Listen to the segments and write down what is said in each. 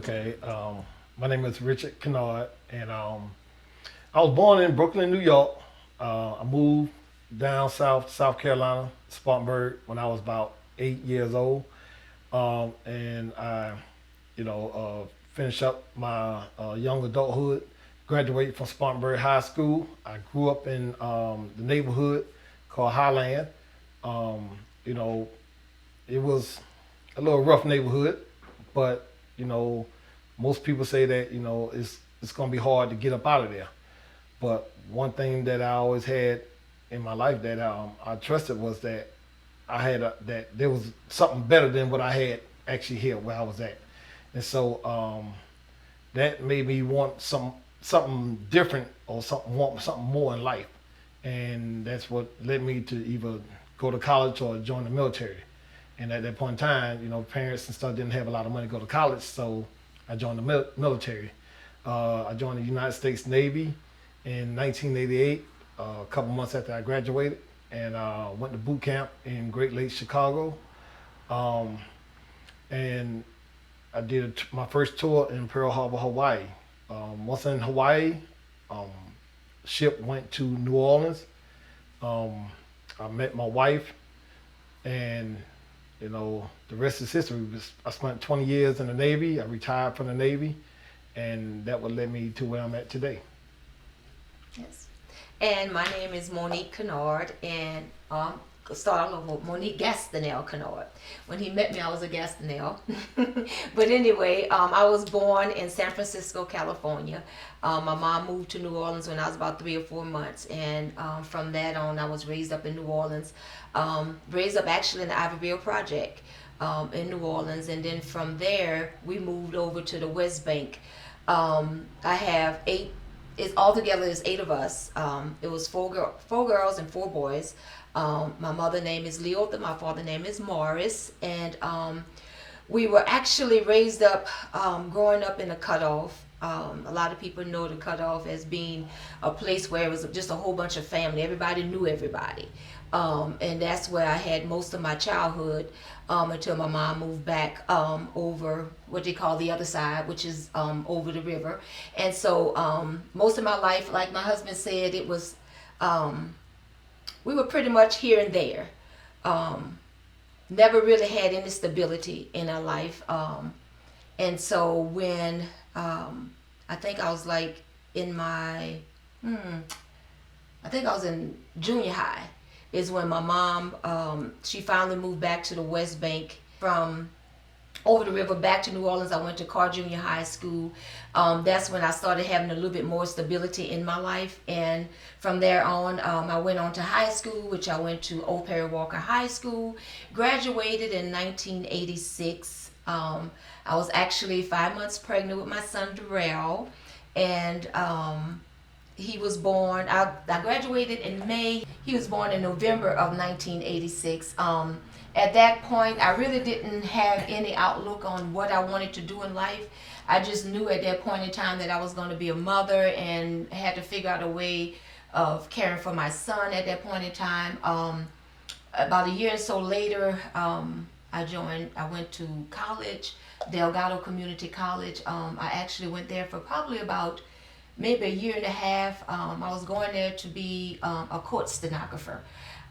Okay, my name is Richard Kinard, and I was born in Brooklyn, New York. I moved down south, South Carolina, Spartanburg, when I was about 8 years old, and I, finished up my young adulthood. Graduated from Spartanburg High School. I grew up in the neighborhood called Highland. Um, you know, it was a little rough neighborhood, but you know, most people say that it's gonna be hard to get up out of there. But one thing that I always had in my life that I trusted was that that there was something better than what I had actually here where I was at, and so that made me want something different or want something more in life, and that's what led me to either go to college or join the military. And at that point in time, parents and stuff didn't have a lot of money to go to college, so I joined the military. I joined the United States Navy in 1988, a couple months after I graduated, and went to boot camp in Great Lakes, Chicago. Um, and I did my first tour in Pearl Harbor, Hawaii. Once in Hawaii, um, ship went to New Orleans. Um, I met my wife, and the rest is history. I spent 20 years in the Navy. I retired from the Navy, and that would lead me to where I'm at today. Yes. And my name is Monique Kinard, and start all over Monique Gastineau Kinard. When he met me, I was a Gastineau. But anyway, I was born in San Francisco, California. My mom moved to New Orleans when I was about 3 or 4 months, and from that on, I was raised up in New Orleans. Raised up actually in the Ivoryville Project in New Orleans, and then from there, we moved over to the West Bank. I have eight. It's altogether is 8 of us. It was four girls and 4 boys. My mother name is Leota. My father name is Morris, and we were actually raised up, growing up in a cutoff. A lot of people know the cutoff as being a place where it was just a whole bunch of family. Everybody knew everybody, and that's where I had most of my childhood until my mom moved back over what they call the other side, which is over the river. And so most of my life, like my husband said, it was we were pretty much here and there. Never really had any stability in our life. And so when I think I was like in my, I think I was in junior high, is when my mom, she finally moved back to the West Bank from over the river back to New Orleans. I went to Carr Junior High School. That's when I started having a little bit more stability in my life. And from there on, I went on to high school, which I went to Old Perry Walker High School. Graduated in 1986. I was actually 5 months pregnant with my son Darrell, and he was born. I graduated in May. He was born in November of 1986. At that point, I really didn't have any outlook on what I wanted to do in life. I just knew at that point in time that I was going to be a mother and had to figure out a way of caring for my son at that point in time. About a year or so later, I went to college, Delgado Community College. I actually went there for probably about maybe a year and a half. I was going there to be a court stenographer.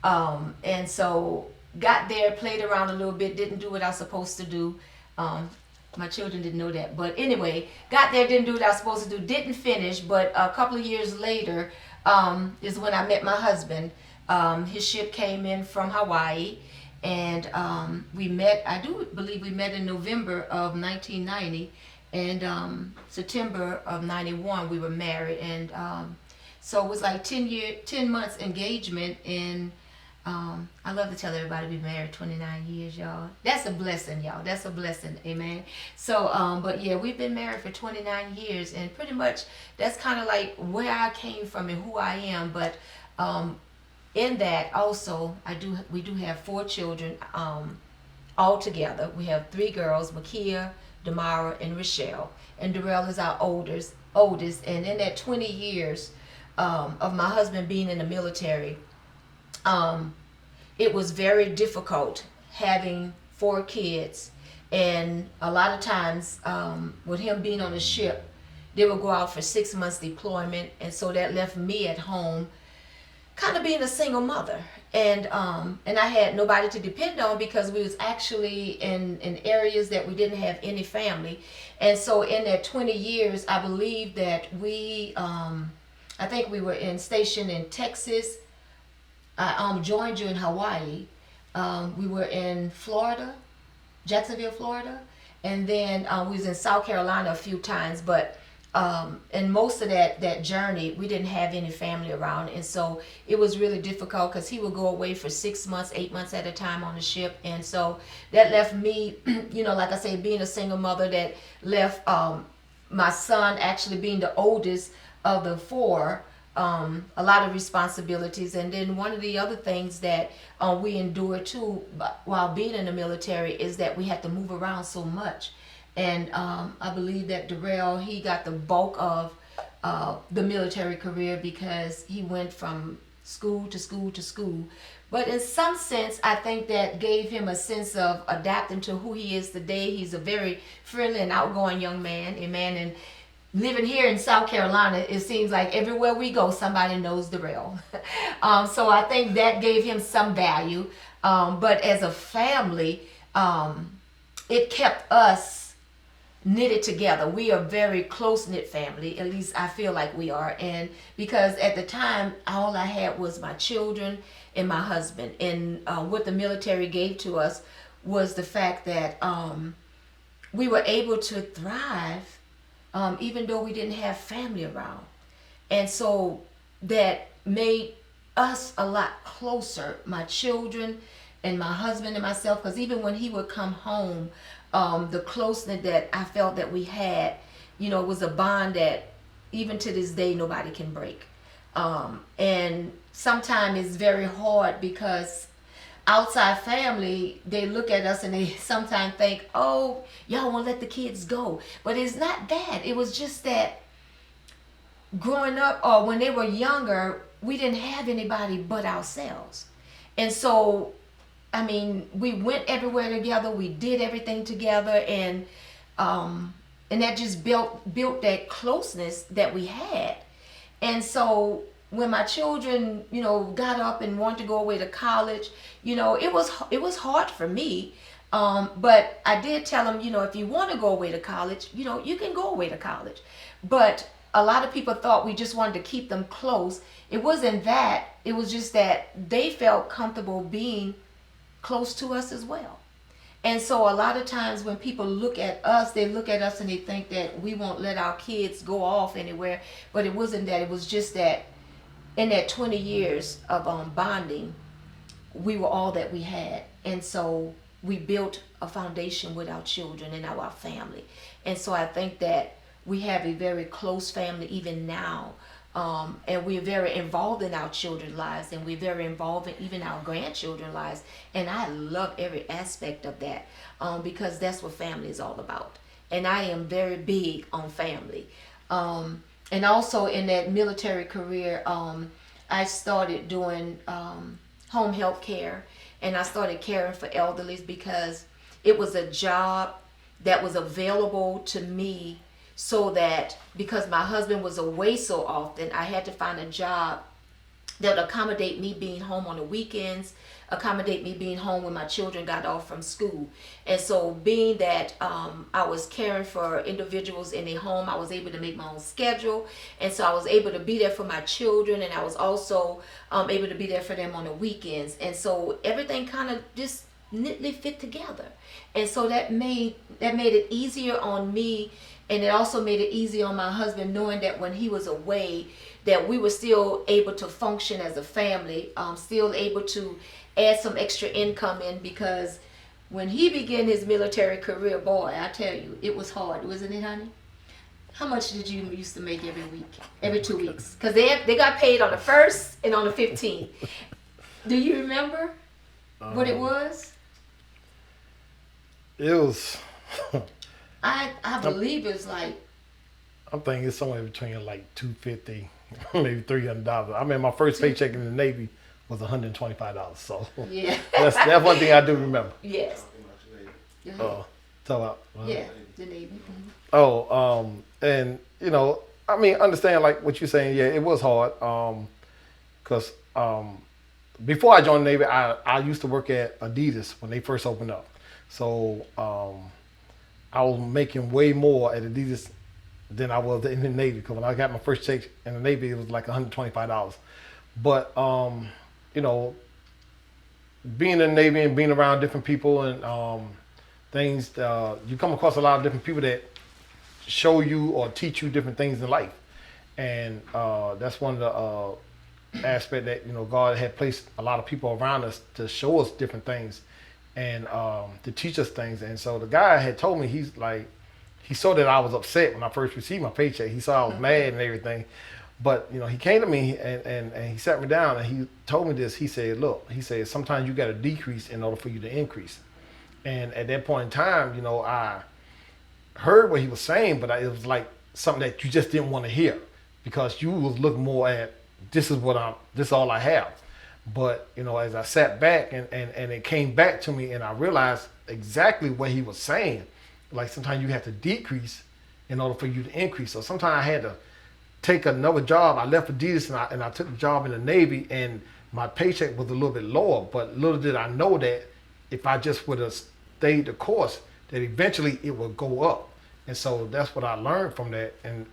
And so got there, played around a little bit, didn't do what I was supposed to do. My children didn't know that. But anyway, got there, didn't do what I was supposed to do, didn't finish. But a couple of years later is when I met my husband. His ship came in from Hawaii, and we met, I do believe we met in November of 1990, and September of 91 we were married. And so it was like 10 months engagement, and I love to tell everybody we married 29 years, y'all. That's a blessing, y'all. That's a blessing, amen. So, but yeah, we've been married for 29 years, and pretty much that's kind of like where I came from and who I am. But in that also, we do have 4 children all together. We have 3 girls, Makia, Damara, and Rochelle. And Darrell is our oldest. And in that 20 years of my husband being in the military, it was very difficult having 4 kids And a lot of times, with him being on the ship, they would go out for 6 months deployment, and so that left me at home, kind of being a single mother. And I had nobody to depend on because we was actually in areas that we didn't have any family. And so in that 20 years, I believe that I think we were stationed in Texas. I joined you in Hawaii. We were in Florida, Jacksonville, Florida, and then we was in South Carolina a few times. But and most of that journey, we didn't have any family around, and so it was really difficult because he would go away for 6 months, 8 months at a time on the ship, and so that left me, like I say, being a single mother, that left my son actually being the oldest of the four. A lot of responsibilities, and then one of the other things that we endured too while being in the military is that we had to move around so much. And I believe that Darrell, he got the bulk of the military career because he went from school to school to school. But in some sense, I think that gave him a sense of adapting to who he is today. He's a very friendly and outgoing young man. And living here in South Carolina, it seems like everywhere we go, somebody knows Darrell. So I think that gave him some value. But as a family, it kept us knitted together. We are a very close-knit family, at least I feel like we are. And because at the time, all I had was my children and my husband. And what the military gave to us was the fact that we were able to thrive even though we didn't have family around. And so that made us a lot closer, my children and my husband and myself, because even when he would come home, the closeness that I felt that we had, was a bond that even to this day nobody can break. And sometimes it's very hard because outside family, they look at us and they sometimes think, oh, y'all won't let the kids go. But it's not that. It was just that growing up, or when they were younger, we didn't have anybody but ourselves. And so we went everywhere together. We did everything together, and that just built that closeness that we had. And so when my children, got up and wanted to go away to college, it was hard for me. But I did tell them, if you want to go away to college, you can go away to college. But a lot of people thought we just wanted to keep them close. It wasn't that. It was just that they felt comfortable being close to us as well. And so a lot of times when people look at us, they look at us and they think that we won't let our kids go off anywhere. But it wasn't that. It was just that in that 20 years of bonding, we were all that we had. And so we built a foundation with our children and our family. And so I think that we have a very close family even now. And we're very involved in our children's lives, and we're very involved in even our grandchildren's lives. And I love every aspect of that because that's what family is all about. And I am very big on family. And also in that military career, I started doing home health care, and I started caring for elderly because it was a job that was available to me. So that because my husband was away so often, I had to find a job that would accommodate me being home on the weekends, accommodate me being home when my children got off from school. And so being that I was caring for individuals in their home, I was able to make my own schedule. And so I was able to be there for my children, and I was also able to be there for them on the weekends. And so everything kind of just neatly fit together. And so that made it easier on me. And it also made it easy on my husband, knowing that when he was away, that we were still able to function as a family, still able to add some extra income in, because when he began his military career, boy, I tell you, it was hard, wasn't it, honey? How much did you used to make every week, every 2 weeks? Because they got paid on the 1st and on the 15th. Do you remember what it was? It was... I believe it was like... I'm thinking it's somewhere between like $250, maybe $300. I mean, my first paycheck in the Navy was $125. So yeah, that's one thing I do remember. Yes. So, Yeah, the Navy. and I mean, understand like what you're saying. Yeah, it was hard. Cause before I joined the Navy, I used to work at Adidas when they first opened up. So I was making way more at Adidas than I was in the Navy. Because when I got my first check in the Navy, it was like $125. But you know, being in the Navy and being around different people and things, you come across a lot of different people that show you or teach you different things in life, and that's one of the aspect that God had placed a lot of people around us to show us different things and to teach us things. And so the guy had told me, he saw that I was upset when I first received my paycheck. He saw I was mad and everything. But he came to me and he sat me down and he told me this. He said, "Look," he said, "sometimes you got to decrease in order for you to increase." And at that point in time, I heard what he was saying, but it was like something that you just didn't want to hear because you was looking more at this is all I have. But as I sat back and it came back to me and I realized exactly what he was saying. Like sometimes you have to decrease in order for you to increase. So sometimes I had to take another job. I left Adidas and I took a job in the Navy and my paycheck was a little bit lower. But little did I know that if I just would have stayed the course, that eventually it would go up. And so that's what I learned from that. And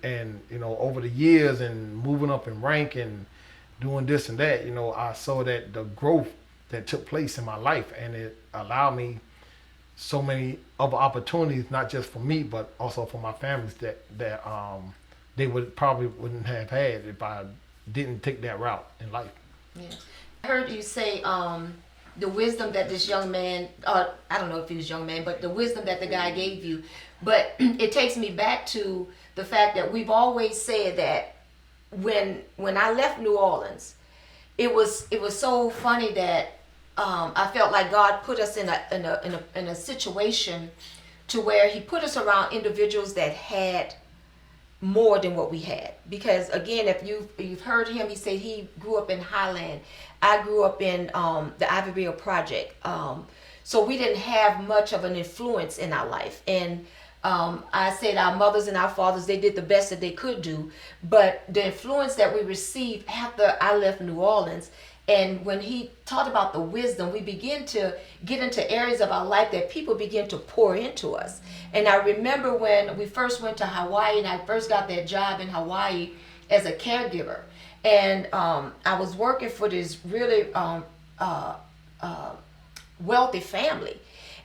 over the years and moving up in rank and doing this and that, I saw that the growth that took place in my life, and it allowed me so many other opportunities, not just for me, but also for my families that they wouldn't have had if I didn't take that route in life. Yeah. I heard you say the wisdom that this young man, I don't know if he was a young man, but the wisdom that the guy gave you. But it takes me back to the fact that we've always said that when I left New Orleans, it was so funny that I felt like God put us in a situation to where He put us around individuals that had more than what we had. Because again, if you've heard him, he said he grew up in Highland. I grew up in the Ivoryville Project. So we didn't have much of an influence in our life. And I said our mothers and our fathers, they did the best that they could do. But the influence that we received after I left New Orleans, and when he taught about the wisdom, we began to get into areas of our life that people began to pour into us. And I remember when we first went to Hawaii, and I first got that job in Hawaii as a caregiver. And I was working for this really wealthy family.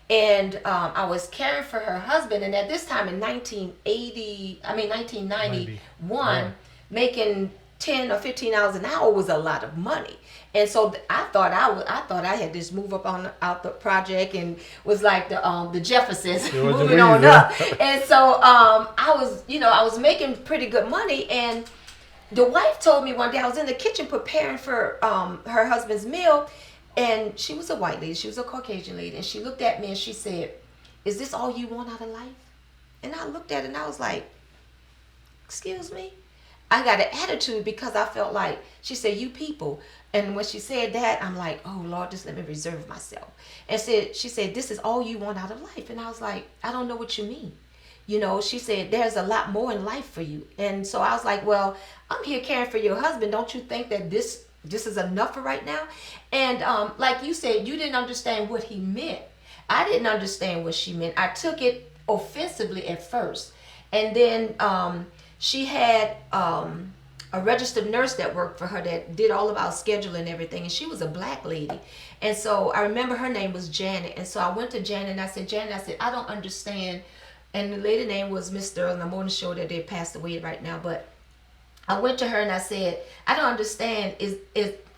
And I was caring for her husband. And at this time in 1991, making $10 or $15 an hour was a lot of money. And so I thought I had this move up out the project and was like the Jeffersons moving on up. And so I was making pretty good money. And the wife told me one day, I was in the kitchen preparing for her husband's meal, and she was a white lady, she was a Caucasian lady, and she looked at me and she said, "Is this all you want out of life?" And I looked at it and I was like, "Excuse me?" I got an attitude because I felt like, she said, "You people." And when she said that, I'm like, "Oh Lord, just let me reserve myself." And she said, "This is all you want out of life." And I was like, "I don't know what you mean." She said, "There's a lot more in life for you." And so I was like, "Well, I'm here caring for your husband. Don't you think that this is enough for right now?" And like you said, you didn't understand what he meant. I didn't understand what she meant. I took it offensively at first. And then she had a registered nurse that worked for her that did all of our scheduling and everything, and she was a black lady. And so I remember her name was Janet. And so I went to Janet and I said, "Janet," "I don't understand." And the lady name was Miss Sterling. I'm on the show that they passed away right now. But I went to her and I said, "I don't understand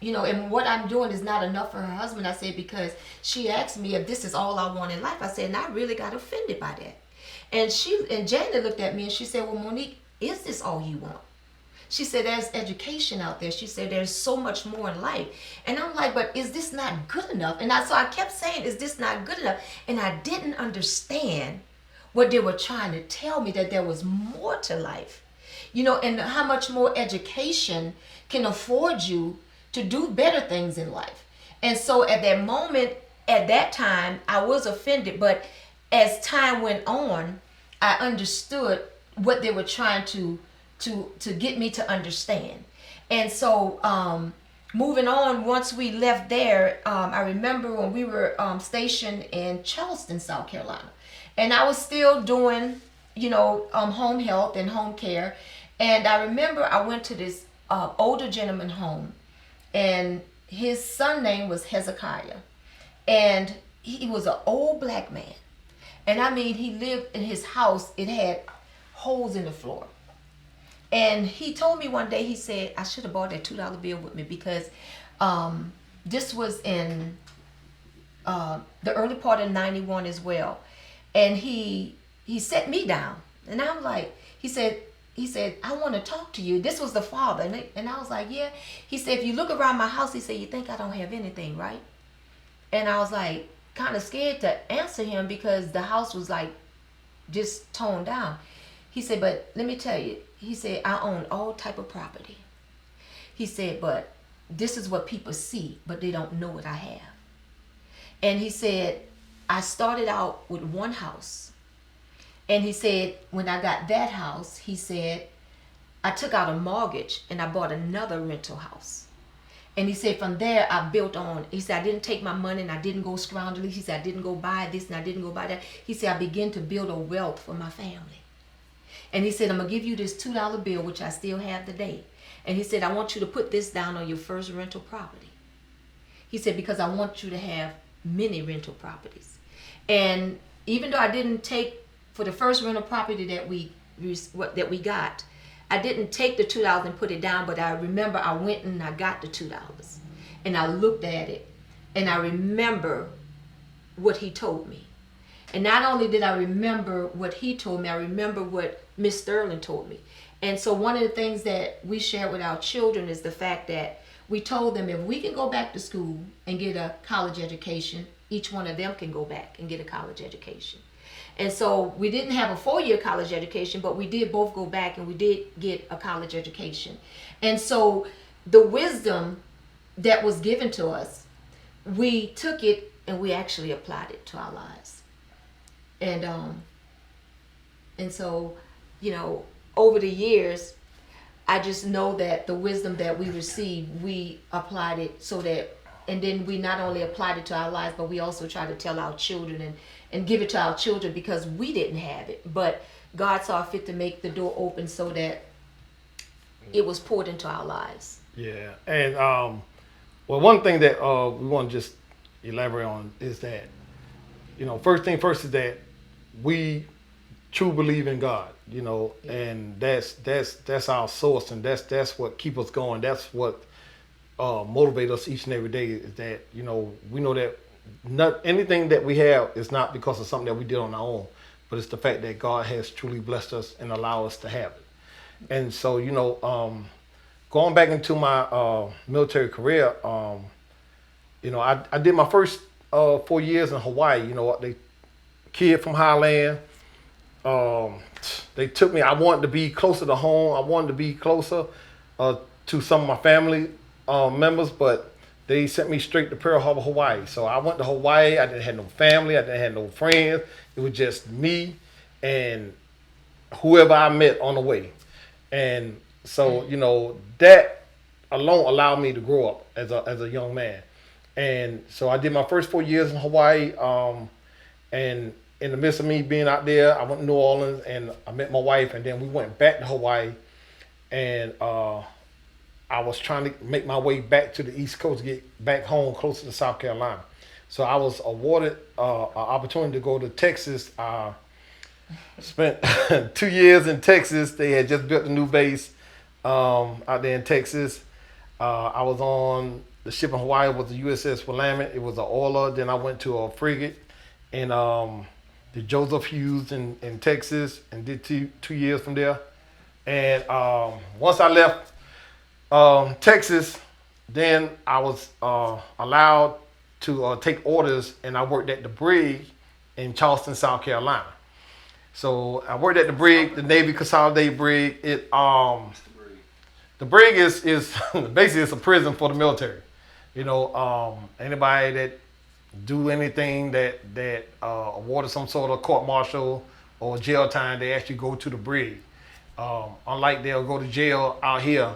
and what I'm doing is not enough for her husband." I said, because she asked me if this is all I want in life. I said, and I really got offended by that. And Janet looked at me and she said, "Well, Monique, is this all you want?" She said, "There's education out there." She said, "There's so much more in life." And I'm like, "But is this not good enough?" And so I kept saying, "Is this not good enough?" And I didn't understand what they were trying to tell me, that there was more to life. And how much more education can afford you to do better things in life. And so at that moment, at that time, I was offended. But as time went on, I understood what they were trying to get me to understand. And so moving on, once we left there, I remember when we were stationed in Charleston, South Carolina, and I was still doing, home health and home care. And I remember I went to this older gentleman home, and his son name was Hezekiah, and he was an old black man. And I mean, he lived in his house, it had holes in the floor. And he told me one day, he said, I should have bought that $2 bill with me, because this was in the early part of 91 as well. And he set me down. And I'm like, he said, I want to talk to you. This was the father. And I was like, yeah. He said, if you look around my house, he said, you think I don't have anything, right? And I was like, kind of scared to answer him, because the house was like just toned down. He said, but let me tell you, he said, I own all type of property. He said, but this is what people see, but they don't know what I have. And he said, I started out with one house. And he said, when I got that house, he said, I took out a mortgage and I bought another rental house. And he said, from there, I built on. He said, I didn't take my money and I didn't go scoundrelly. He said, I didn't go buy this and I didn't go buy that. He said, I began to build a wealth for my family. And he said, I'm going to give you this $2 bill, which I still have today. And he said, I want you to put this down on your first rental property. He said, because I want you to have many rental properties. And even though I didn't take, for the first rental property that we got, I didn't take the $2 and put it down, but I remember I went and I got the $2 and I looked at it and I remember what he told me. And not only did I remember what he told me, I remember what Miss Sterling told me. And so one of the things that we share with our children is the fact that we told them, if we can go back to school and get a college education, each one of them can go back and get a college education. And so we didn't have a 4-year college education, but we did both go back and we did get a college education. And so the wisdom that was given to us, we took it and we actually applied it to our lives. And so, over the years, I just know that the wisdom that we received, we applied it so that, and then we not only applied it to our lives, but we also try to tell our children and give it to our children, because we didn't have it. But God saw fit to make the door open so that it was poured into our lives. Yeah. And, well, one thing that we want to just elaborate on is that, first thing first is that we truly believe in God, and that's our source, and that's what keeps us going. That's what motivates us each and every day, is that, we know that not anything that we have is not because of something that we did on our own, but it's the fact that God has truly blessed us and allowed us to have it. And so, going back into my military career, I did my first 4 years in Hawaii. They kid from Highland. They took me. I wanted to be closer to home. I wanted to be closer to some of my family members, but they sent me straight to Pearl Harbor, Hawaii. So I went to Hawaii. I didn't have no family. I didn't have no friends. It was just me and whoever I met on the way. And so, that alone allowed me to grow up as a young man. And so I did my first 4 years in Hawaii. And in the midst of me being out there, I went to New Orleans and I met my wife, and then we went back to Hawaii. And I was trying to make my way back to the East Coast, get back home closer to South Carolina. So I was awarded an opportunity to go to Texas. Spent 2 years in Texas. They had just built a new base out there in Texas. I was on the ship in Hawaii. It was the USS Willamette. It was an oiler. Then I went to a frigate in the Joseph Hughes in Texas, and did two years from there. And once I left Texas, then I was allowed to take orders, and I worked at the brig in Charleston, South Carolina. So I worked at the brig, the Navy Consolidated Brig. The brig is basically it's a prison for the military. Anybody that do anything that awarded some sort of court martial or jail time, they actually go to the brig. Unlike they'll go to jail out here.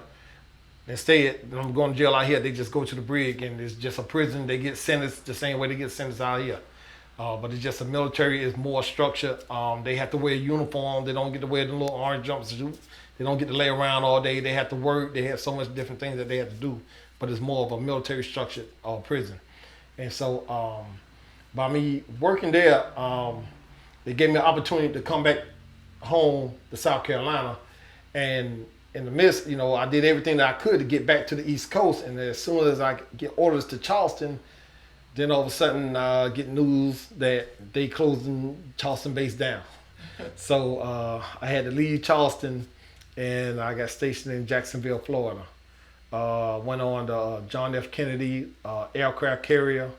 Instead, I'm going to jail out here, they just go to the brig, and it's just a prison. They get sentenced the same way they get sentenced out here. But it's just the military is more structured. They have to wear a uniform. They don't get to wear the little orange jumpsuit. They don't get to lay around all day. They have to work. They have so much different things that they have to do. But it's more of a military structured prison. And so by me working there, they gave me an opportunity to come back home to South Carolina. And in the midst, I did everything that I could to get back to the East Coast. And as soon as I get orders to Charleston, then all of a sudden get news that they closing Charleston base down. So I had to leave Charleston, and I got stationed in Jacksonville, Florida. Went on the John F. Kennedy aircraft carrier,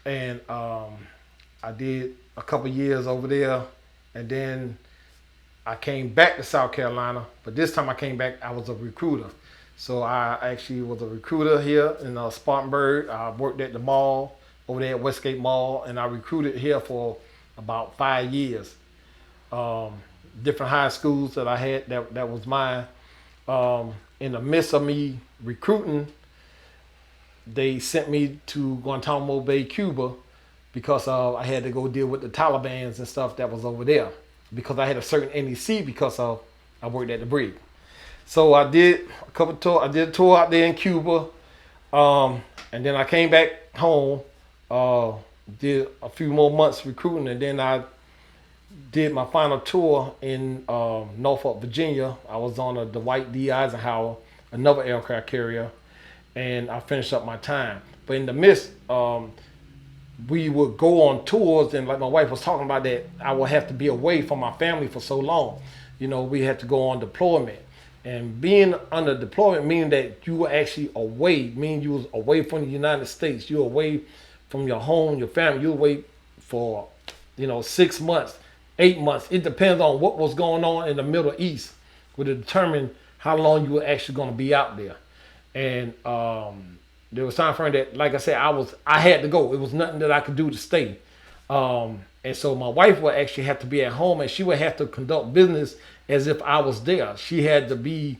and I did a couple years over there, and then I came back to South Carolina, but this time I came back, I was a recruiter. So I actually was a recruiter here in Spartanburg. I worked at the mall over there at Westgate Mall, and I recruited here for about 5 years. Different high schools that I had, that was mine. In the midst of me recruiting, they sent me to Guantanamo Bay, Cuba, because I had to go deal with the Taliban and stuff that was over there, because I had a certain NEC because I worked at the brig. So I did a couple tours. I did a tour out there in Cuba, and then I came back home, did a few more months recruiting, and then I did my final tour in Norfolk, Virginia. I was on the Dwight D. Eisenhower, another aircraft carrier, and I finished up my time. But in the midst, we would go on tours, and like my wife was talking about that, I would have to be away from my family for so long. We had to go on deployment. And being under deployment, meaning that you were actually away, meaning you was away from the United States. You were away from your home, your family. You were away for, 6 months, 8 months. It depends on what was going on in the Middle East would determine how long you were actually going to be out there. And there was time frame that, like I said, I had to go. It was nothing that I could do to stay. And so my wife would actually have to be at home, and she would have to conduct business as if I was there. She had to be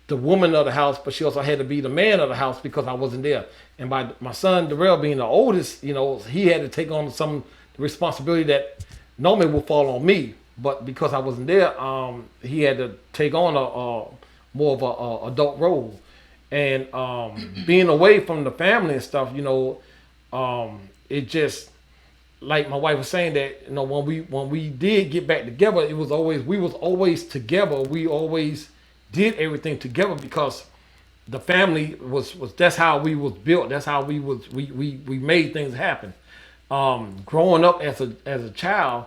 the woman of the house, but she also had to be the man of the house because I wasn't there. And by my son Darrell being the oldest, he had to take on some responsibility that normally would fall on me. But because I wasn't there, he had to take on a more of a adult role. And being away from the family and stuff, it just, like my wife was saying, that when we did get back together, we was always together. We always did everything together because the family was that's how we was built. That's how we made things happen. Growing up as a child,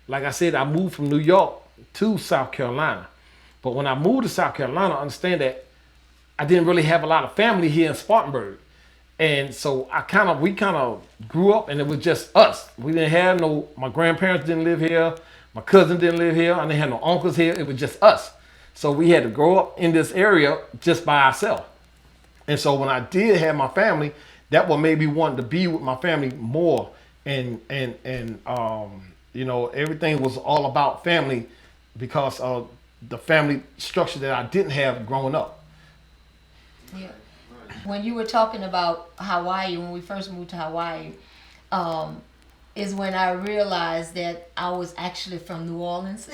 like I said, I moved from New York to South Carolina. But when I moved to South Carolina, I understand that I didn't really have a lot of family here in Spartanburg. And so we kind of grew up, and it was just us. We didn't have my grandparents didn't live here. My cousin didn't live here. I didn't have no uncles here. It was just us. So we had to grow up in this area just by ourselves. And so when I did have my family, that what made me want to be with my family more. And everything was all about family because of the family structure that I didn't have growing up. Yeah. When you were talking about Hawaii, when we first moved to Hawaii, is when I realized that I was actually from New Orleans.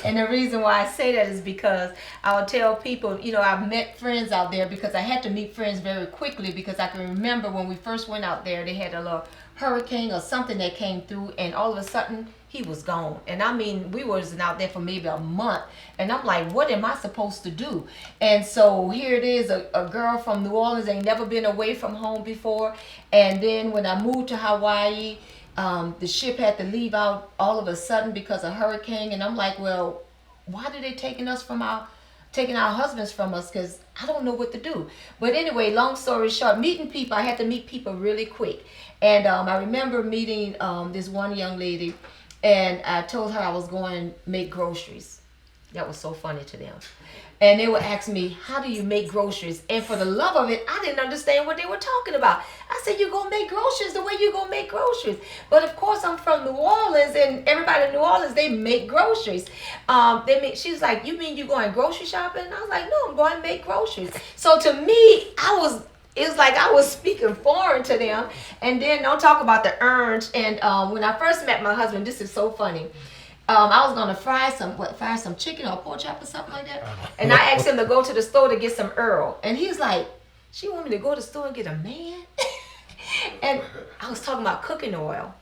And the reason why I say that is because I would tell people, I've met friends out there because I had to meet friends very quickly because I can remember when we first went out there, they had a little hurricane or something that came through, and all of a sudden he was gone. And I mean, we wasn't out there for maybe a month, and I'm like, what am I supposed to do? And so here it is, a girl from New Orleans, ain't never been away from home before. And then when I moved to Hawaii, the ship had to leave out all of a sudden because of hurricane, and I'm like, well, why did they taking our husbands from us? Because I don't know what to do. But anyway, long story short, meeting people, I had to meet people really quick. And I remember meeting this one young lady, and I told her I was going to make groceries. That was so funny to them. And they would ask me, how do you make groceries? And for the love of it, I didn't understand what they were talking about. I I said, you gonna make groceries the way you gonna make groceries. But of course, I'm from New Orleans, and everybody in New Orleans, they make groceries. She was like, you mean you going grocery shopping? And I was like, no, I'm going to make groceries. So to me, it was like I was speaking foreign to them. And then don't talk about the orange. And when I first met my husband, this is so funny. I was gonna fry some chicken or pork chop or something like that. And I asked him to go to the store to get some Earl. And he's like, she want me to go to the store and get a man? And I was talking about cooking oil.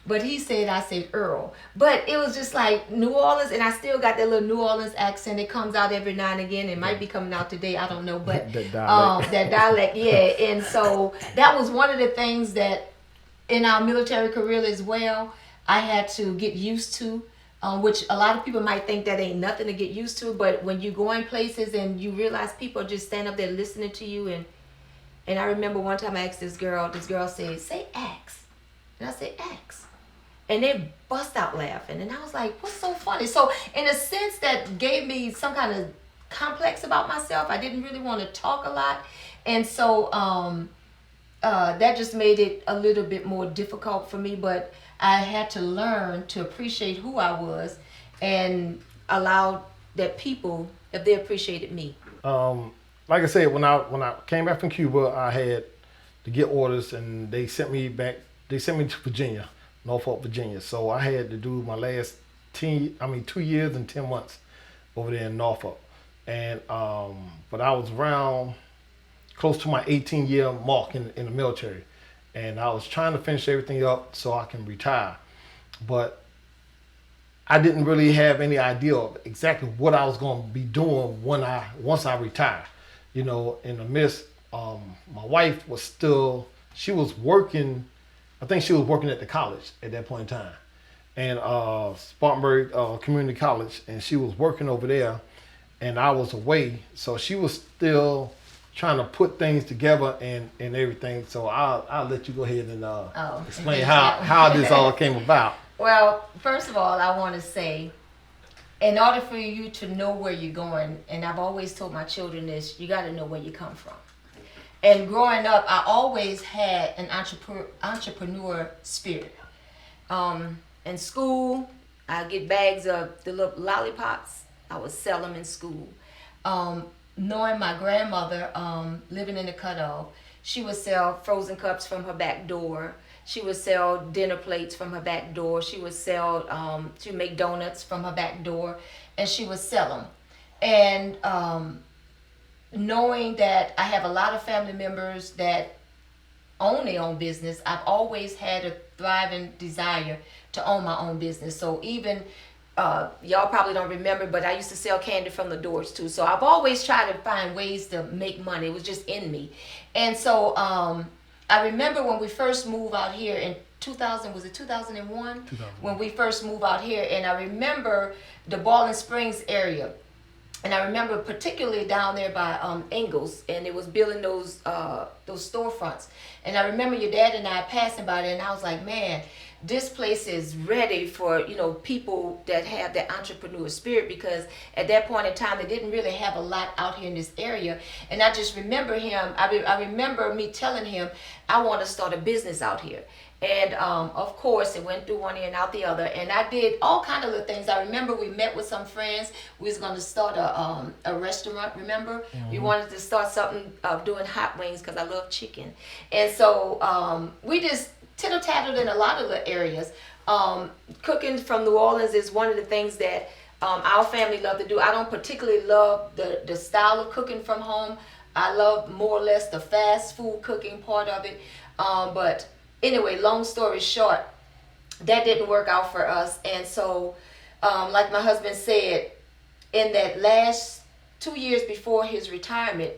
But I said Earl. But it was just like New Orleans, and I still got that little New Orleans accent. It comes out every now and again. It might be coming out today, I don't know. But that dialect, yeah. And so that was one of the things that in our military career as well, I had to get used to. Which a lot of people might think that ain't nothing to get used to, but when you go in places and you realize people are just standing up there listening to you, and I remember one time I asked this girl said, say ax. And I said, ax. And they bust out laughing. And I was like, what's so funny? So in a sense that gave me some kind of complex about myself. I didn't really want to talk a lot. And so that just made it a little bit more difficult for me, but I had to learn to appreciate who I was and allow that people, if they appreciated me. Like I said, when I came back from Cuba, I had to get orders, and they sent me to Virginia, Norfolk, Virginia. So I had to do my last 2 years and 10 months over there in Norfolk. And but I was around close to my 18-year mark in the military. And I was trying to finish everything up so I can retire. But I didn't really have any idea of exactly what I was going to be doing once I retired. You know, in the midst, my wife she was working, I think she was working at the college at that point in time. And Spartanburg Community College, and she was working over there, and I was away. So she was still trying to put things together and everything. So I'll let you go ahead and explain how this all came about. Well, first of all, I want to say, in order for you to know where you're going, and I've always told my children this, you got to know where you come from. And growing up, I always had an entrepreneur spirit. In school, I get bags of the little lollipops. I would sell them in school. Knowing my grandmother, living in the cutoff, she would sell frozen cups from her back door. She would sell dinner plates from her back door. She would sell, she would make donuts from her back door, and she would sell them. And knowing that I have a lot of family members that own their own business, I've always had a thriving desire to own my own business. So even y'all probably don't remember, but I used to sell candy from the doors too. So I've always tried to find ways to make money. It was just in me. And so I remember when we first moved out here in 2000, was it 2001? 2000. When we first moved out here, and I remember the Ballin Springs area. And I remember particularly down there by Ingles, and it was building those storefronts. And I remember your dad and I passing by there, and I was like, man, this place is ready for, people that have that entrepreneur spirit, because at that point in time, they didn't really have a lot out here in this area. And I just remember him, I remember me telling him, I want to start a business out here. And of course, it went through one ear and out the other. And I did all kind of little things. I remember we met with some friends. We was going to start a restaurant, remember? Mm-hmm. We wanted to start something doing hot wings because I love chicken. And so we just tittle-tattled in a lot of the areas. Cooking from New Orleans is one of the things that our family love to do. I don't particularly love the style of cooking from home. I love more or less the fast food cooking part of it. But anyway, long story short, that didn't work out for us. And so, like my husband said, in that last 2 years before his retirement,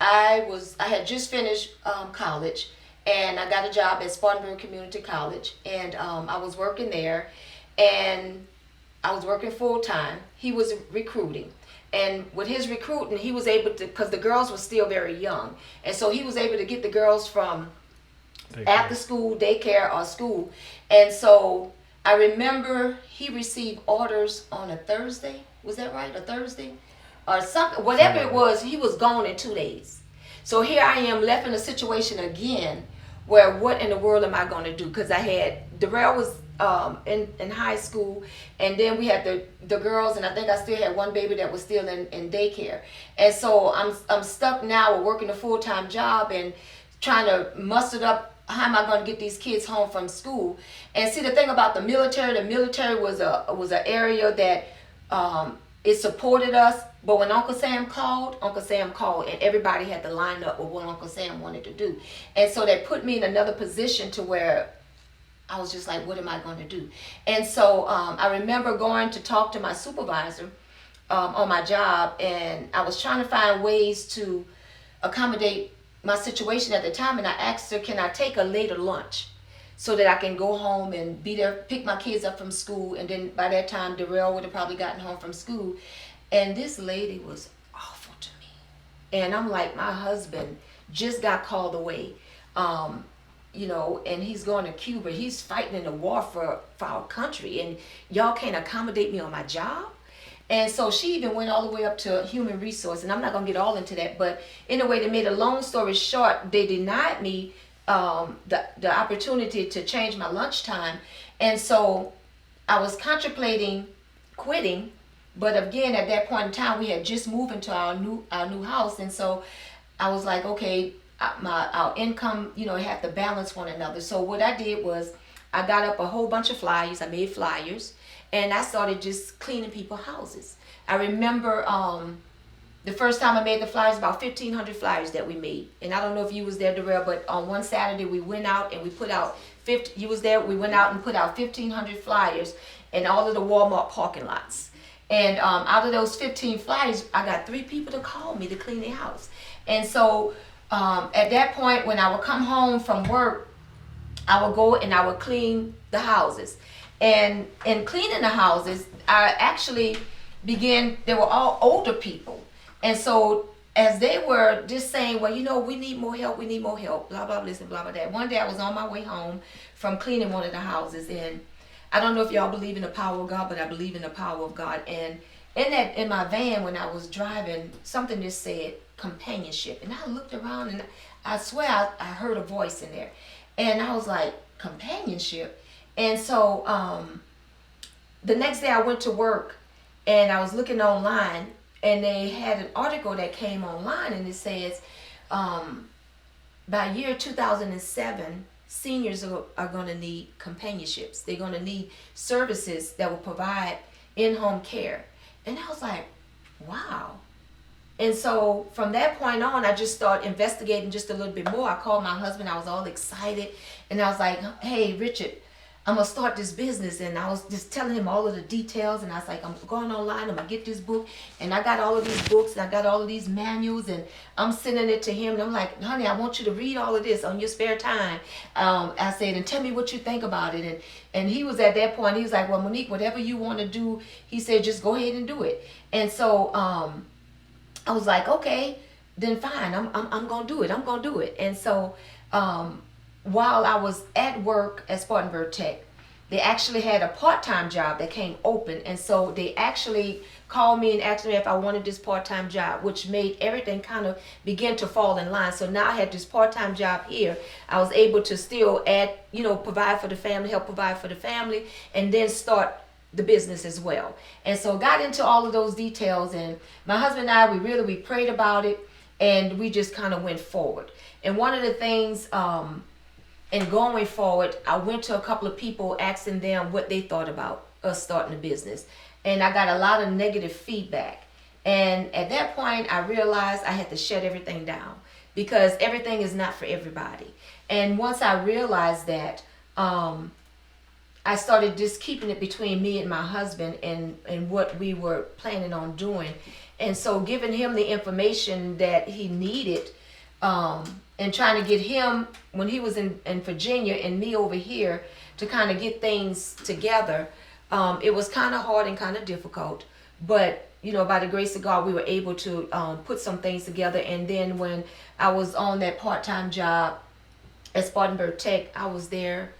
I had just finished college, and I got a job at Spartanburg Community College, and I was working there, and I was working full time. He was recruiting. And with his recruiting, he was able to, because the girls were still very young, and so he was able to get the girls from after school, daycare, or school. And so I remember he received orders on a Thursday. Was that right? A Thursday? Or something. Whatever it was, he was gone in 2 days. So here I am left in a situation again where what in the world am I going to do? Because I had Darrell was in high school, and then we had the girls, and I think I still had one baby that was still in daycare, and so I'm stuck now with working a full-time job and trying to muster up how am I going to get these kids home from school. And see, the thing about the military was an area that it supported us. But when Uncle Sam called, and everybody had to line up with what Uncle Sam wanted to do. And so that put me in another position to where I was just like, what am I going to do? And so I remember going to talk to my supervisor on my job, and I was trying to find ways to accommodate my situation at the time. And I asked her, can I take a later lunch so that I can go home and be there, pick my kids up from school, and then by that time Darrell would have probably gotten home from school. And this lady was awful to me. And I'm like, my husband just got called away, and he's going to Cuba. He's fighting in a war for our country, and y'all can't accommodate me on my job. And so she even went all the way up to human resource, and I'm not going to get all into that, but anyway, they made a long story short, they denied me the opportunity to change my lunchtime. And so I was contemplating quitting. But again, at that point in time, we had just moved into our new house, and so I was like, okay, our income, have to balance one another. So what I did was I got up a whole bunch of flyers. I made flyers, and I started just cleaning people's houses. I remember the first time I made the flyers, about 1,500 flyers that we made. And I don't know if you was there, Darrell, but on one Saturday we went out and we put out you was there. We went out and put out 1,500 flyers in all of the Walmart parking lots. And out of those 15 flyers, I got 3 people to call me to clean their house. And so at that point, when I would come home from work, I would go and I would clean the houses. And in cleaning the houses, I actually they were all older people. And so as they were just saying, well, we need more help, blah, blah, blah, blah, blah, that. One day I was on my way home from cleaning one of the houses, and I don't know if y'all believe in the power of God, but I believe in the power of God. And in my van, when I was driving, something just said companionship. And I looked around, and I swear I heard a voice in there. And I was like, companionship? And so the next day I went to work, and I was looking online, and they had an article that came online, and it says, by year 2007, seniors are going to need companionships. They're going to need services that will provide in-home care. And I was like, wow. And so from that point on, I just started investigating just a little bit more. I called my husband. I was all excited. And I was like, hey, Richard, I'm going to start this business. And I was just telling him all of the details. And I was like, I'm going online. I'm going to get this book. And I got all of these books. And I got all of these manuals. And I'm sending it to him. And I'm like, honey, I want you to read all of this on your spare time. I said, and tell me what you think about it. And he was at that point, he was like, well, Monique, whatever you want to do, he said, just go ahead and do it. And so I was like, okay, then fine. I'm going to do it. I'm going to do it. And so while I was at work at Spartanburg Tech, they actually had a part-time job that came open. And so they actually called me and asked me if I wanted this part-time job, which made everything kind of begin to fall in line. So now I had this part-time job here. I was able to still provide for the family, help provide for the family, and then start the business as well. And so got into all of those details, and my husband and I, we prayed about it, and we just kind of went forward. And one of the things and going forward, I went to a couple of people asking them what they thought about us starting a business. And I got a lot of negative feedback. And at that point, I realized I had to shut everything down because everything is not for everybody. And once I realized that, I started just keeping it between me and my husband and what we were planning on doing. And so giving him the information that he needed, and trying to get him when he was in Virginia and me over here to kind of get things together. It was kind of hard and kind of difficult, but by the grace of God, we were able to put some things together. And then when I was on that part-time job at Spartanburg Tech, I was there.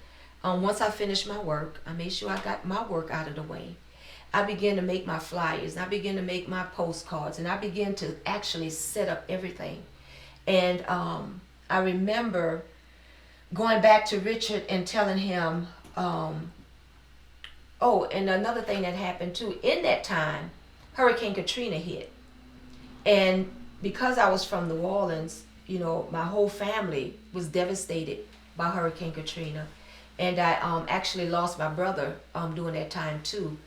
Once I finished my work, I made sure I got my work out of the way. I began to make my flyers, and I began to make my postcards, and I began to actually set up everything. And I remember going back to Richard and telling him, oh, and another thing that happened too, in that time, Hurricane Katrina hit. And because I was from New Orleans, you know, my whole family was devastated by Hurricane Katrina. And I actually lost my brother during that time too.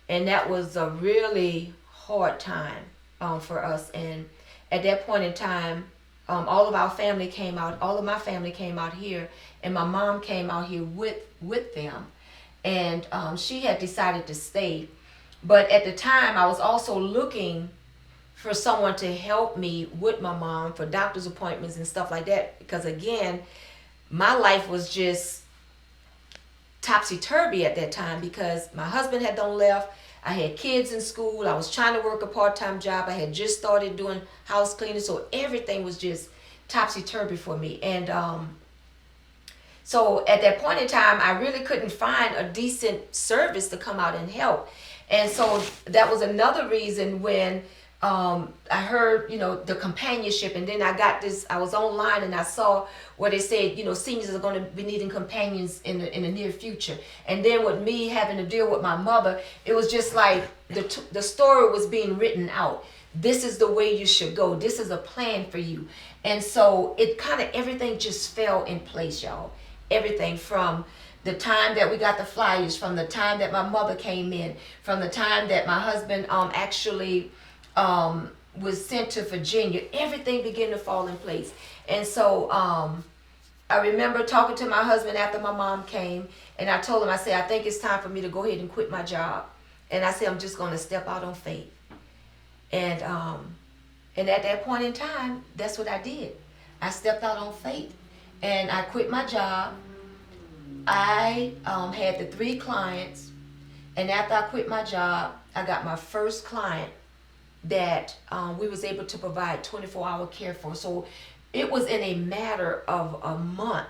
And that was a really hard time for us. And at that point in time, all of our family came out, all of my family came out here, and my mom came out here with them. And she had decided to stay. But at the time, I was also looking for someone to help me with my mom for doctor's appointments and stuff like that. Because again, my life was just topsy-turvy at that time because my husband had done left. I had kids in school. I was trying to work a part-time job. I had just started doing house cleaning. So everything was just topsy-turvy for me. And so at that point in time, I really couldn't find a decent service to come out and help. And so that was another reason when I heard, you know, the companionship, and then I got this, I was online and I saw where they said, you know, seniors are going to be needing companions in the near future. And then with me having to deal with my mother, it was just like the story was being written out. This is the way you should go. This is a plan for you. And so it kind of, everything just fell in place, y'all. Everything from the time that we got the flyers, from the time that my mother came in, from the time that my husband actually was sent to Virginia, everything began to fall in place. And so I remember talking to my husband after my mom came, and I told him, I said, I think it's time for me to go ahead and quit my job. And I said, I'm just going to step out on faith. And at that point in time, that's what I did. I stepped out on faith, and I quit my job. I had the 3 clients, and after I quit my job, I got my first client that we was able to provide 24-hour care for. So it was in a matter of a month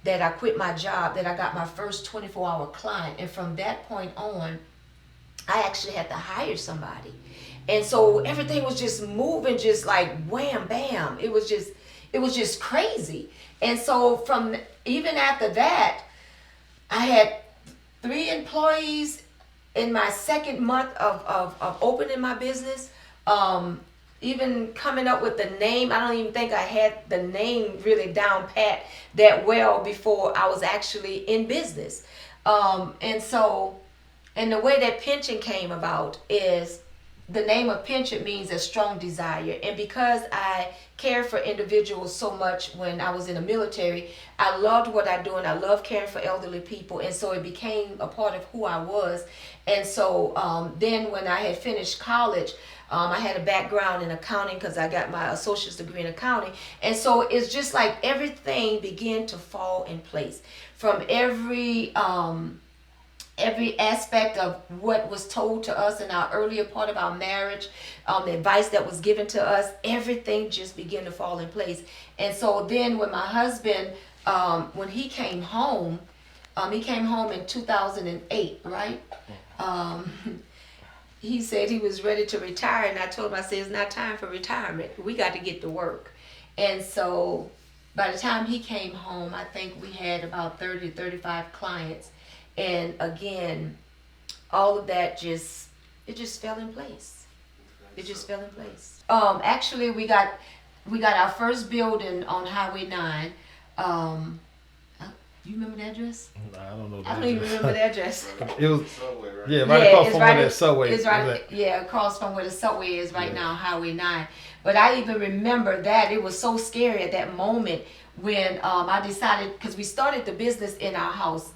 that I quit my job that I got my first 24-hour client. And from that point on, I actually had to hire somebody. And so everything was just moving, just like wham, bam. It was just crazy. And so from even after that, I had 3 employees in my second month of opening my business. Even coming up with the name, I don't even think I had the name really down pat that well before I was actually in business. And the way that Penchant came about is, the name of Penchant means a strong desire. And because I cared for individuals so much when I was in the military, I loved what I do, and I love caring for elderly people. And so it became a part of who I was. And so then when I had finished college, I had a background in accounting because I got my associate's degree in accounting. And so it's just like everything began to fall in place. From every aspect of what was told to us in our earlier part of our marriage, the advice that was given to us, everything just began to fall in place. And so then when my husband, when he came home in 2008, right? He said he was ready to retire, and I told him, I said, it's not time for retirement. We got to get to work. And so by the time he came home, I think we had about 30 to 35 clients. And again, all of that just fell in place. It just fell in place. Actually, we got our first building on Highway 9. You remember the address? No, I don't know. I don't even remember the address. It was Subway, right? right across from where that subway is. Right, across from where the subway is right now, Highway 9. But I even remember that it was so scary at that moment when I decided, because we started the business in our house.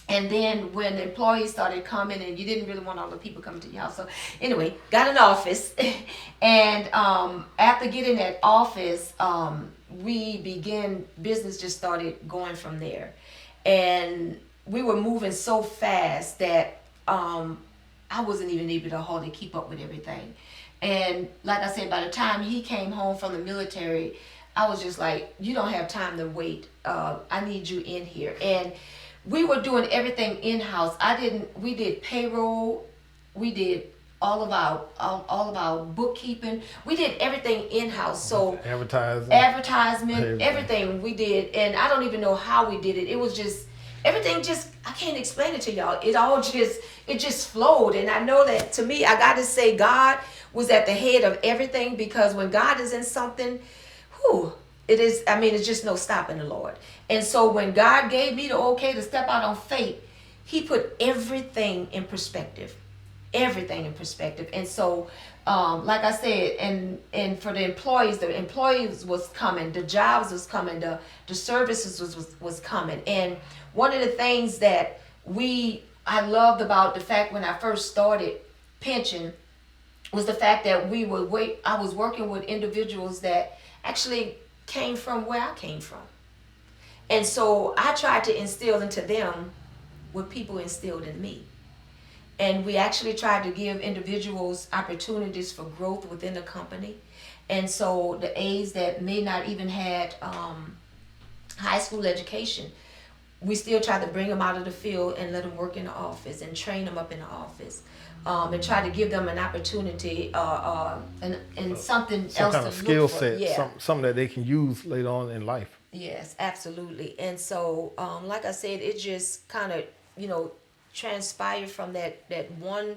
And then when the employees started coming, and you didn't really want all the people coming to your house. So anyway, got an office. And after getting that office, business just started going from there. And we were moving so fast that I wasn't even able to hardly keep up with everything. And like I said, by the time he came home from the military, I was just like, you don't have time to wait. I need you in here. And we were doing everything in-house. We did payroll, we did all of our bookkeeping. We did everything in house. So Advertising. advertisement, everything we did, and I don't even know how we did it. It was just everything. Just I can't explain it to y'all. It just flowed, and I know that to me, I got to say God was at the head of everything, because when God is in something, whew, it is. I mean, it's just no stopping the Lord. And so when God gave me the okay to step out on faith, He put everything in perspective. Everything in perspective. And so like I said, and for the employees was coming, the jobs was coming, the services was coming. And one of the things that I loved about the fact when I first started Penchant was the fact that I was working with individuals that actually came from where I came from. And so I tried to instill into them what people instilled in me. And we actually tried to give individuals opportunities for growth within the company. And so the aides that may not even had high school education, we still tried to bring them out of the field and let them work in the office and train them up in the office. And try to give them an opportunity and something Some else kind to of skill look for. set, Yeah. something that they can use later on in life. Yes, absolutely. And so, like I said, it just kind of, transpired from that one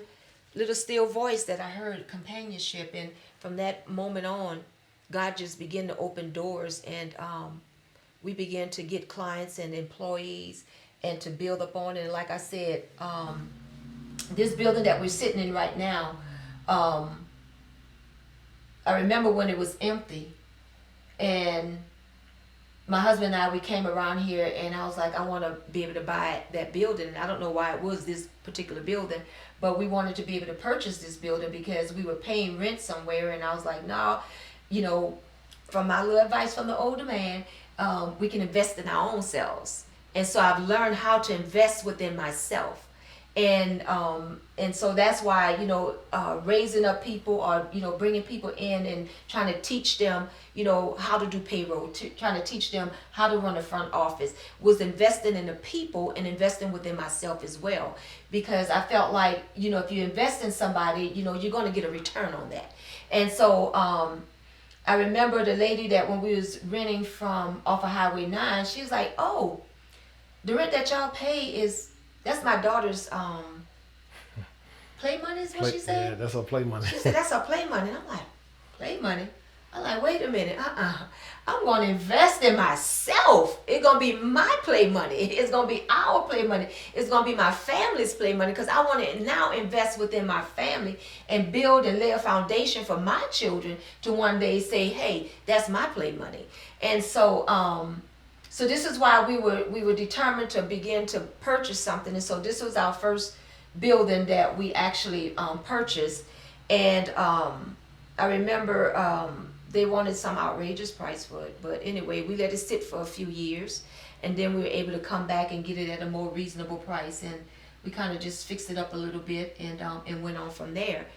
little still voice that I heard, companionship. And from that moment on, God just began to open doors, and we began to get clients and employees and to build up on it. And like I said, this building that we're sitting in right now, I remember when it was empty, and my husband and I, we came around here, and I was like, I want to be able to buy that building. And I don't know why it was this particular building, but we wanted to be able to purchase this building because we were paying rent somewhere. And I was like, no, from my little advice from the older man, we can invest in our own selves. And so I've learned how to invest within myself. And so that's why, raising up people, or, bringing people in and trying to teach them, how to do payroll, trying to teach them how to run a front office, was investing in the people and investing within myself as well. Because I felt like, if you invest in somebody, you're going to get a return on that. And so I remember the lady that when we was renting from off of Highway 9, she was like, oh, the rent that y'all pay that's my daughter's play money, is what she said? Yeah, that's her play money. She said, that's her play money. And I'm like, play money? I'm like, wait a minute. I'm going to invest in myself. It's going to be my play money. It's going to be our play money. It's going to be my family's play money, because I want to now invest within my family and build and lay a foundation for my children to one day say, hey, that's my play money. And so so this is why we were determined to begin to purchase something. And so this was our first building that we actually purchased. And I remember they wanted some outrageous price for it. But anyway, we let it sit for a few years. And then we were able to come back and get it at a more reasonable price. And we kind of just fixed it up a little bit and went on from there.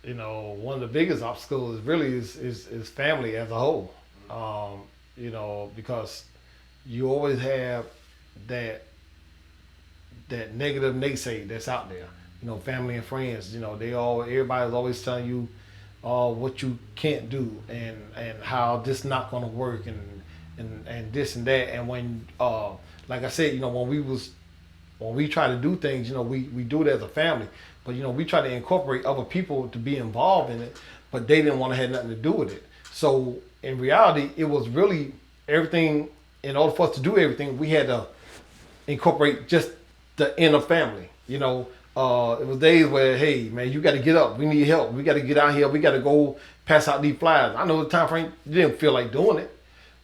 One of the biggest obstacles really is family as a whole. Because you always have that negative naysay that's out there. Family and friends, everybody's always telling you what you can't do and how this not gonna work and this and that. And when like I said, when we try to do things, we do it as a family. But we try to incorporate other people to be involved in it, but they didn't want to have nothing to do with it. So in reality, it was really everything. In order for us to do everything, we had to incorporate just the inner family. It was days where, hey man, you got to get up. We need help. We got to get out here. We got to go pass out these flyers. I know the time frame you didn't feel like doing it.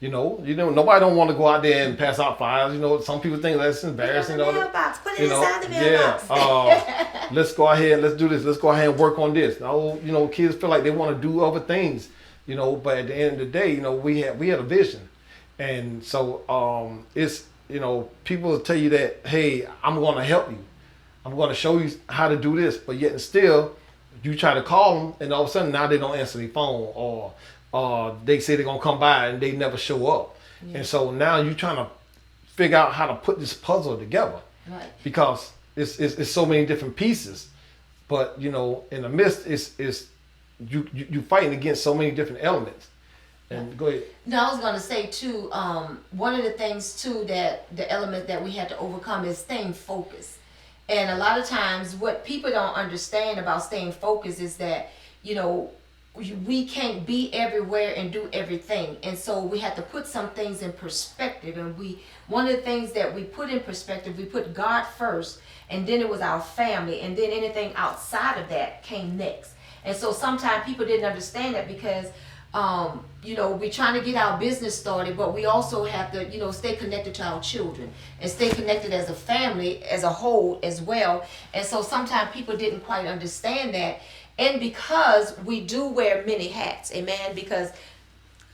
Nobody don't want to go out there and pass out flyers. Some people think that's embarrassing. Put it in the mailbox. Put it inside the mailbox. Let's go ahead. Let's do this. Let's go ahead and work on this. Kids feel like they want to do other things. But at the end of the day, we had a vision. And so it's, people will tell you that, hey, I'm going to help you. I'm going to show you how to do this. But yet and still, you try to call them, and all of a sudden now they don't answer their phone, or they say they're going to come by and they never show up. Yeah. And so now you're trying to figure out how to put this puzzle together. Right. Because it's so many different pieces. but in the midst is you fighting against so many different elements. And go ahead. No, I was going to say too, one of the things too that the element that we had to overcome is staying focused. And a lot of times what people don't understand about staying focused is that, we can't be everywhere and do everything. And so we had to put some things in perspective. And one of the things that we put in perspective, we put God first, and then it was our family, and then anything outside of that came next. And so sometimes people didn't understand that because we're trying to get our business started, but we also have to, stay connected to our children and stay connected as a family as a whole as well. And so sometimes people didn't quite understand that. And because we do wear many hats, amen, because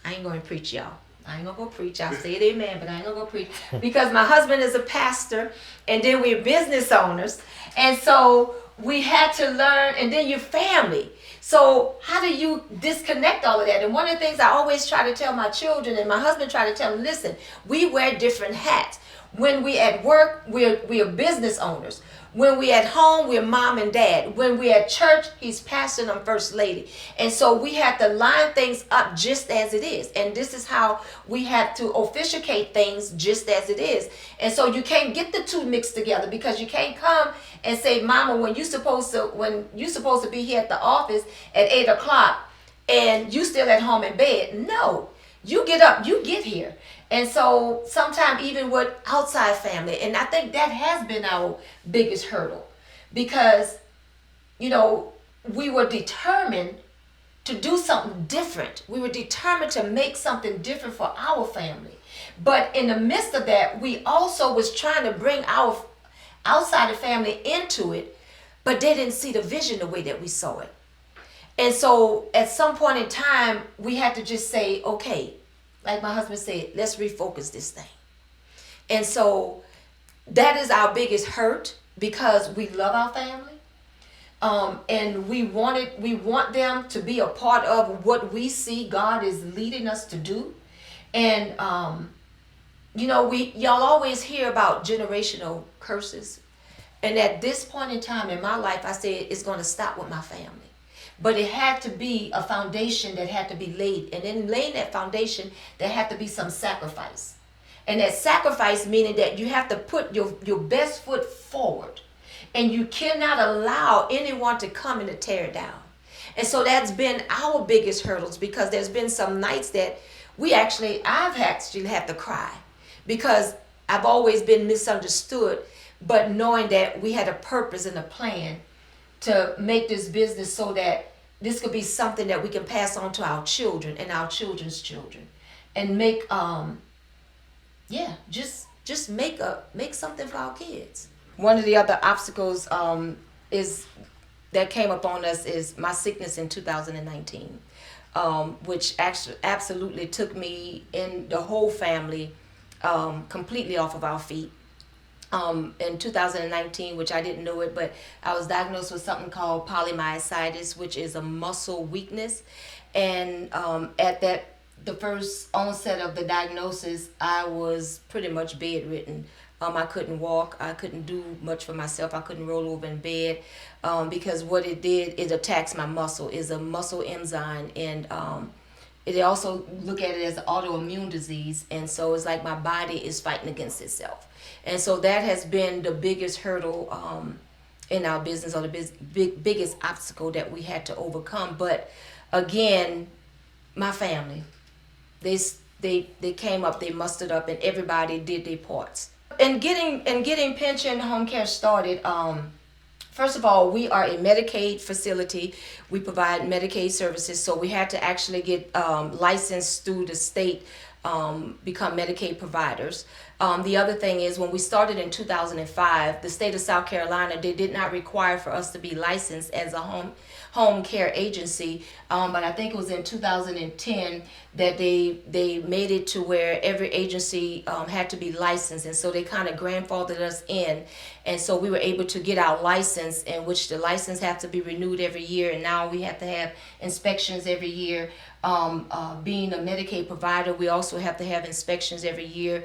I ain't going to preach, y'all. I ain't going to go preach. I'll say it amen, but I ain't going to go preach. Because my husband is a pastor, and then we're business owners. And so we had to learn, and then your family. So how do you disconnect all of that? And one of the things I always try to tell my children, and my husband try to tell them, listen, we wear different hats. When we at work, we're business owners. When we at home, we're mom and dad. When we at church, he's pastor and I'm first lady. And so we have to line things up just as it is. And this is how we have to officiate things just as it is. And so you can't get the two mixed together, because you can't come and say, Mama, when you supposed to be here at the office at 8 o'clock and you still at home in bed. No, you get up, you get here. And so sometimes even with outside family, and I think that has been our biggest hurdle, because, we were determined to do something different. We were determined to make something different for our family. But in the midst of that, we also was trying to bring our outside family into it, but they didn't see the vision the way that we saw it. And so at some point in time, we had to just say, okay, like my husband said, let's refocus this thing. And so that is our biggest hurt, because we love our family. And we want them to be a part of what we see God is leading us to do. And, y'all always hear about generational curses. And at this point in time in my life, I said it's going to stop with my family. But it had to be a foundation that had to be laid. And in laying that foundation, there had to be some sacrifice. And that sacrifice meaning that you have to put your best foot forward. And you cannot allow anyone to come and to tear it down. And so that's been our biggest hurdles, because there's been some nights that I've actually had to cry, because I've always been misunderstood, but knowing that we had a purpose and a plan to make this business so that this could be something that we can pass on to our children and our children's children, and make just make something for our kids. One of the other obstacles is that came upon us is my sickness in 2019, which actually absolutely took me and the whole family completely off of our feet. In 2019, which I didn't know it, but I was diagnosed with something called polymyositis, which is a muscle weakness. And at the first onset of the diagnosis, I was pretty much bedridden. I couldn't walk. I couldn't do much for myself. I couldn't roll over in bed, because what it did, it attacks my muscle. It's a muscle enzyme, and it also look at it as an autoimmune disease. And so it's like my body is fighting against itself. And so that has been the biggest hurdle in our business, or the biggest obstacle that we had to overcome. But again, my family, they came up, they mustered up, and everybody did their parts. And getting Penchant Home Care started, first of all, we are a Medicaid facility. We provide Medicaid services, so we had to actually get licensed through the state, become Medicaid providers. The other thing is, when we started in 2005, the state of South Carolina, they did not require for us to be licensed as a home care agency. But I think it was in 2010 that they made it to where every agency had to be licensed, and so they kind of grandfathered us in, and so we were able to get our license, in which the license have to be renewed every year, and now we have to have inspections every year. Being a Medicaid provider, we also have to have inspections every year.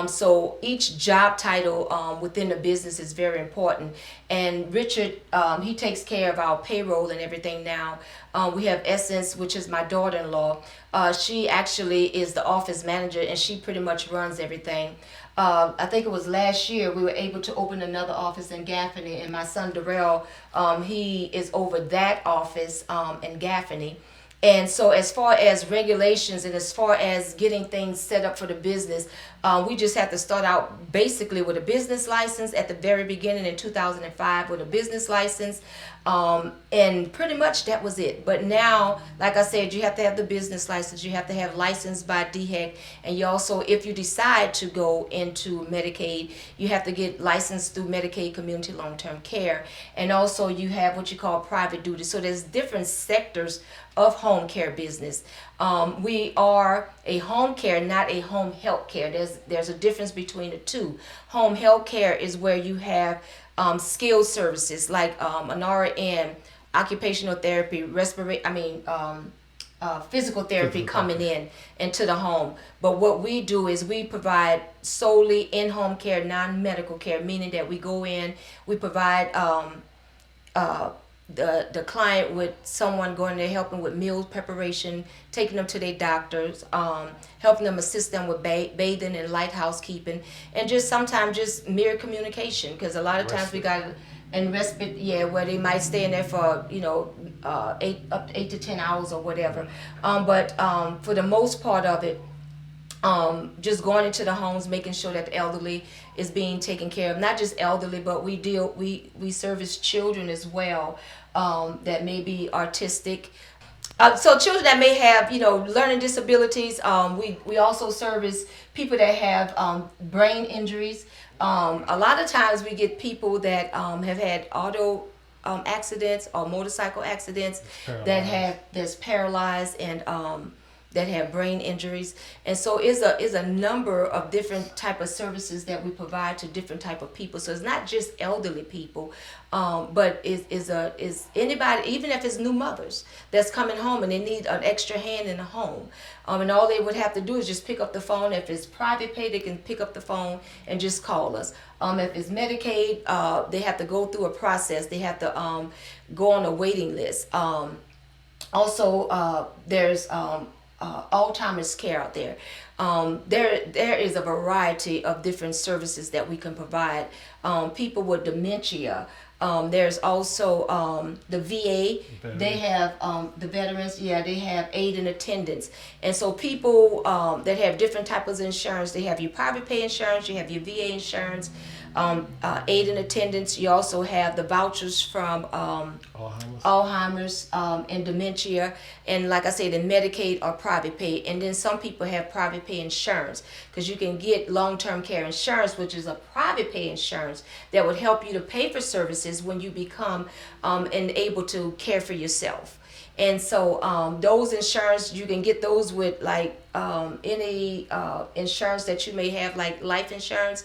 So each job title within the business is very important. And Richard, he takes care of our payroll and everything now. We have Essence, which is my daughter-in-law. She actually is the office manager, and she pretty much runs everything. I think it was last year we were able to open another office in Gaffney, and my son Darrell, he is over that office in Gaffney. And so as far as regulations and as far as getting things set up for the business, we just have to start out basically with a business license at the very beginning in 2005 with a business license. And pretty much that was it. But now, like I said, you have to have the business license. You have to have licensed by DHEC. And you also, if you decide to go into Medicaid, you have to get licensed through Medicaid Community Long-Term Care. And also you have what you call private duty. So there's different sectors of home care business. We are a home care, not a home health care. There's a difference between the two. Home health care is where you have skilled services like an RN, occupational therapy, physical therapy coming into the home. But what we do is we provide solely in-home care, non-medical care, meaning that we go in, we provide the client with someone going there helping with meal preparation, taking them to their doctors, helping them, assist them with bathing and light housekeeping, and just sometimes just mere communication, because a lot of times we got and respite, where they might stay in there for 8 to 10 hours or whatever. But for the most part of it, just going into the homes, making sure that the elderly is being taken care of. Not just elderly, but we service children as well that may be autistic. So children that may have learning disabilities. We also service people that have brain injuries. A lot of times we get people that have had auto accidents or motorcycle accidents that's paralyzed and that have brain injuries. And so is a number of different type of services that we provide to different type of people. So it's not just elderly people, but is anybody, even if it's new mothers that's coming home and they need an extra hand in the home. And all they would have to do is just pick up the phone. If it's private pay, they can pick up the phone and just call us. If it's Medicaid, they have to go through a process. They have to go on a waiting list. Also, there's Alzheimer's care out there. There is a variety of different services that we can provide. People with dementia. There's also the VA. They have the veterans. They have aid and attendance. And so people that have different types of insurance. They have your private pay insurance. You have your VA insurance. Aid and attendance. You also have the vouchers from Alzheimer's and dementia, and like I said, in Medicaid or private pay. And then some people have private pay insurance, because you can get long-term care insurance, which is a private pay insurance that would help you to pay for services when you become and able to care for yourself. And so those insurance, you can get those with like any insurance that you may have, like life insurance.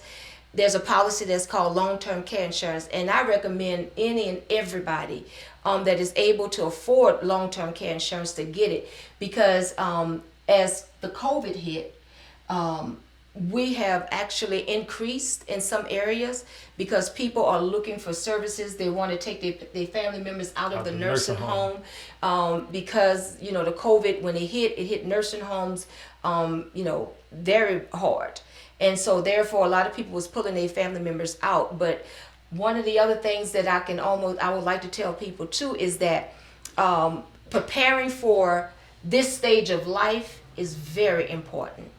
There's a policy that's called long-term care insurance, and I recommend any and everybody that is able to afford long-term care insurance to get it, because as the COVID hit, we have actually increased in some areas because people are looking for services. They want to take their family members out of the nursing home because the COVID, when it hit nursing homes very hard. And so therefore a lot of people was pulling their family members out. But one of the other things that I would like to tell people too is that preparing for this stage of life is very important,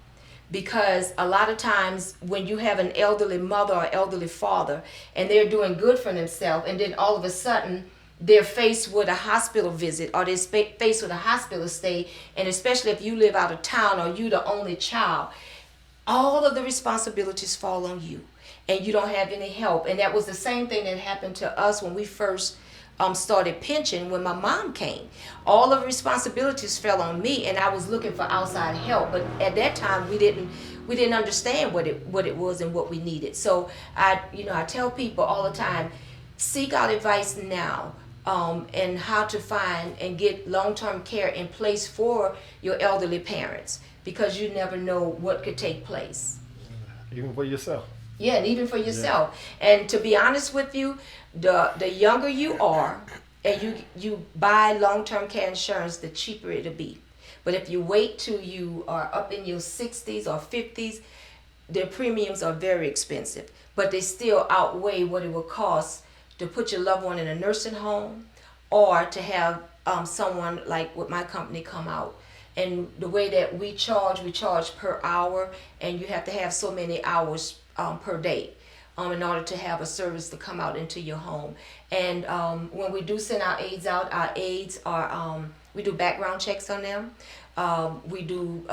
because a lot of times when you have an elderly mother or elderly father and they're doing good for themselves, and then all of a sudden they're faced with a hospital visit, or they're faced with a hospital stay, and especially if you live out of town or you're the only child, all of the responsibilities fall on you and you don't have any help. And that was the same thing that happened to us when we first started Penchant when my mom came. All of the responsibilities fell on me, and I was looking for outside help. But at that time, we didn't understand what it was and what we needed. So I tell people all the time, seek out advice now, and how to find and get long-term care in place for your elderly parents, because you never know what could take place. Even for yourself. Yeah, and even for yourself. And to be honest with you, the younger you are and you buy long-term care insurance, the cheaper it'll be. But if you wait till you are up in your 60s or 50s, their premiums are very expensive. But they still outweigh what it will cost to put your loved one in a nursing home, or to have someone like with my company come out. And the way that we charge per hour, and you have to have so many hours per day in order to have a service to come out into your home. And when we do send our aides out, our aides are, we do background checks on them. We do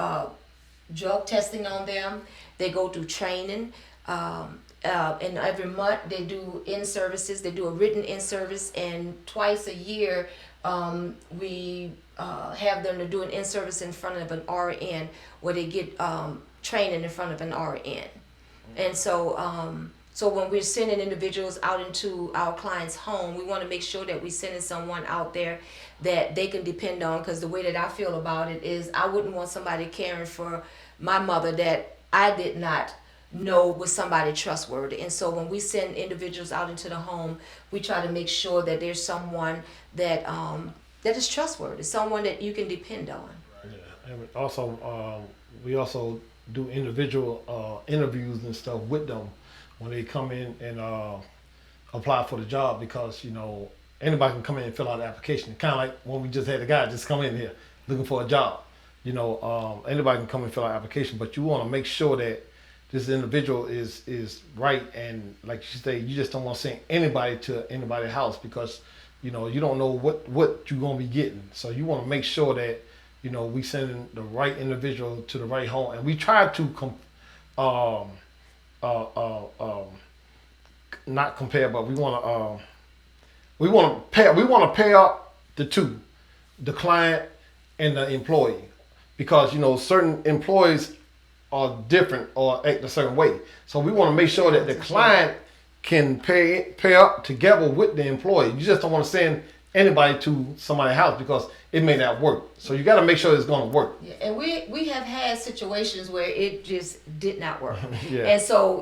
drug testing on them. They go through training. And every month they do in-services. They do a written in-service, and twice a year we have them to do an in-service in front of an RN, where they get training in front of an RN. And so when we're sending individuals out into our client's home, we want to make sure that we're sending someone out there that they can depend on, because the way that I feel about it is I wouldn't want somebody caring for my mother that I did not know was somebody trustworthy. And so when we send individuals out into the home, we try to make sure that there's someone that is trustworthy, someone that you can depend on. Yeah. And also, we also do individual interviews and stuff with them when they come in and apply for the job, because anybody can come in and fill out the application. Kind of like when we just had a guy just come in here looking for a job. Anybody can come and fill out an application, but you want to make sure that this individual is right. And like you say, you just don't want to send anybody to anybody's house, because you don't know what you're going to be getting. So you want to make sure that we sending the right individual to the right home. And we try to not compare, but we want to pair up the two, the client and the employee, because certain employees are different or act a certain way. So we want to make sure that the client can pay up together with the employee. You just don't want to send anybody to somebody's house, because it may not work. So you got to make sure it's going to work. Yeah, and we have had situations where it just did not work. Yeah. And so,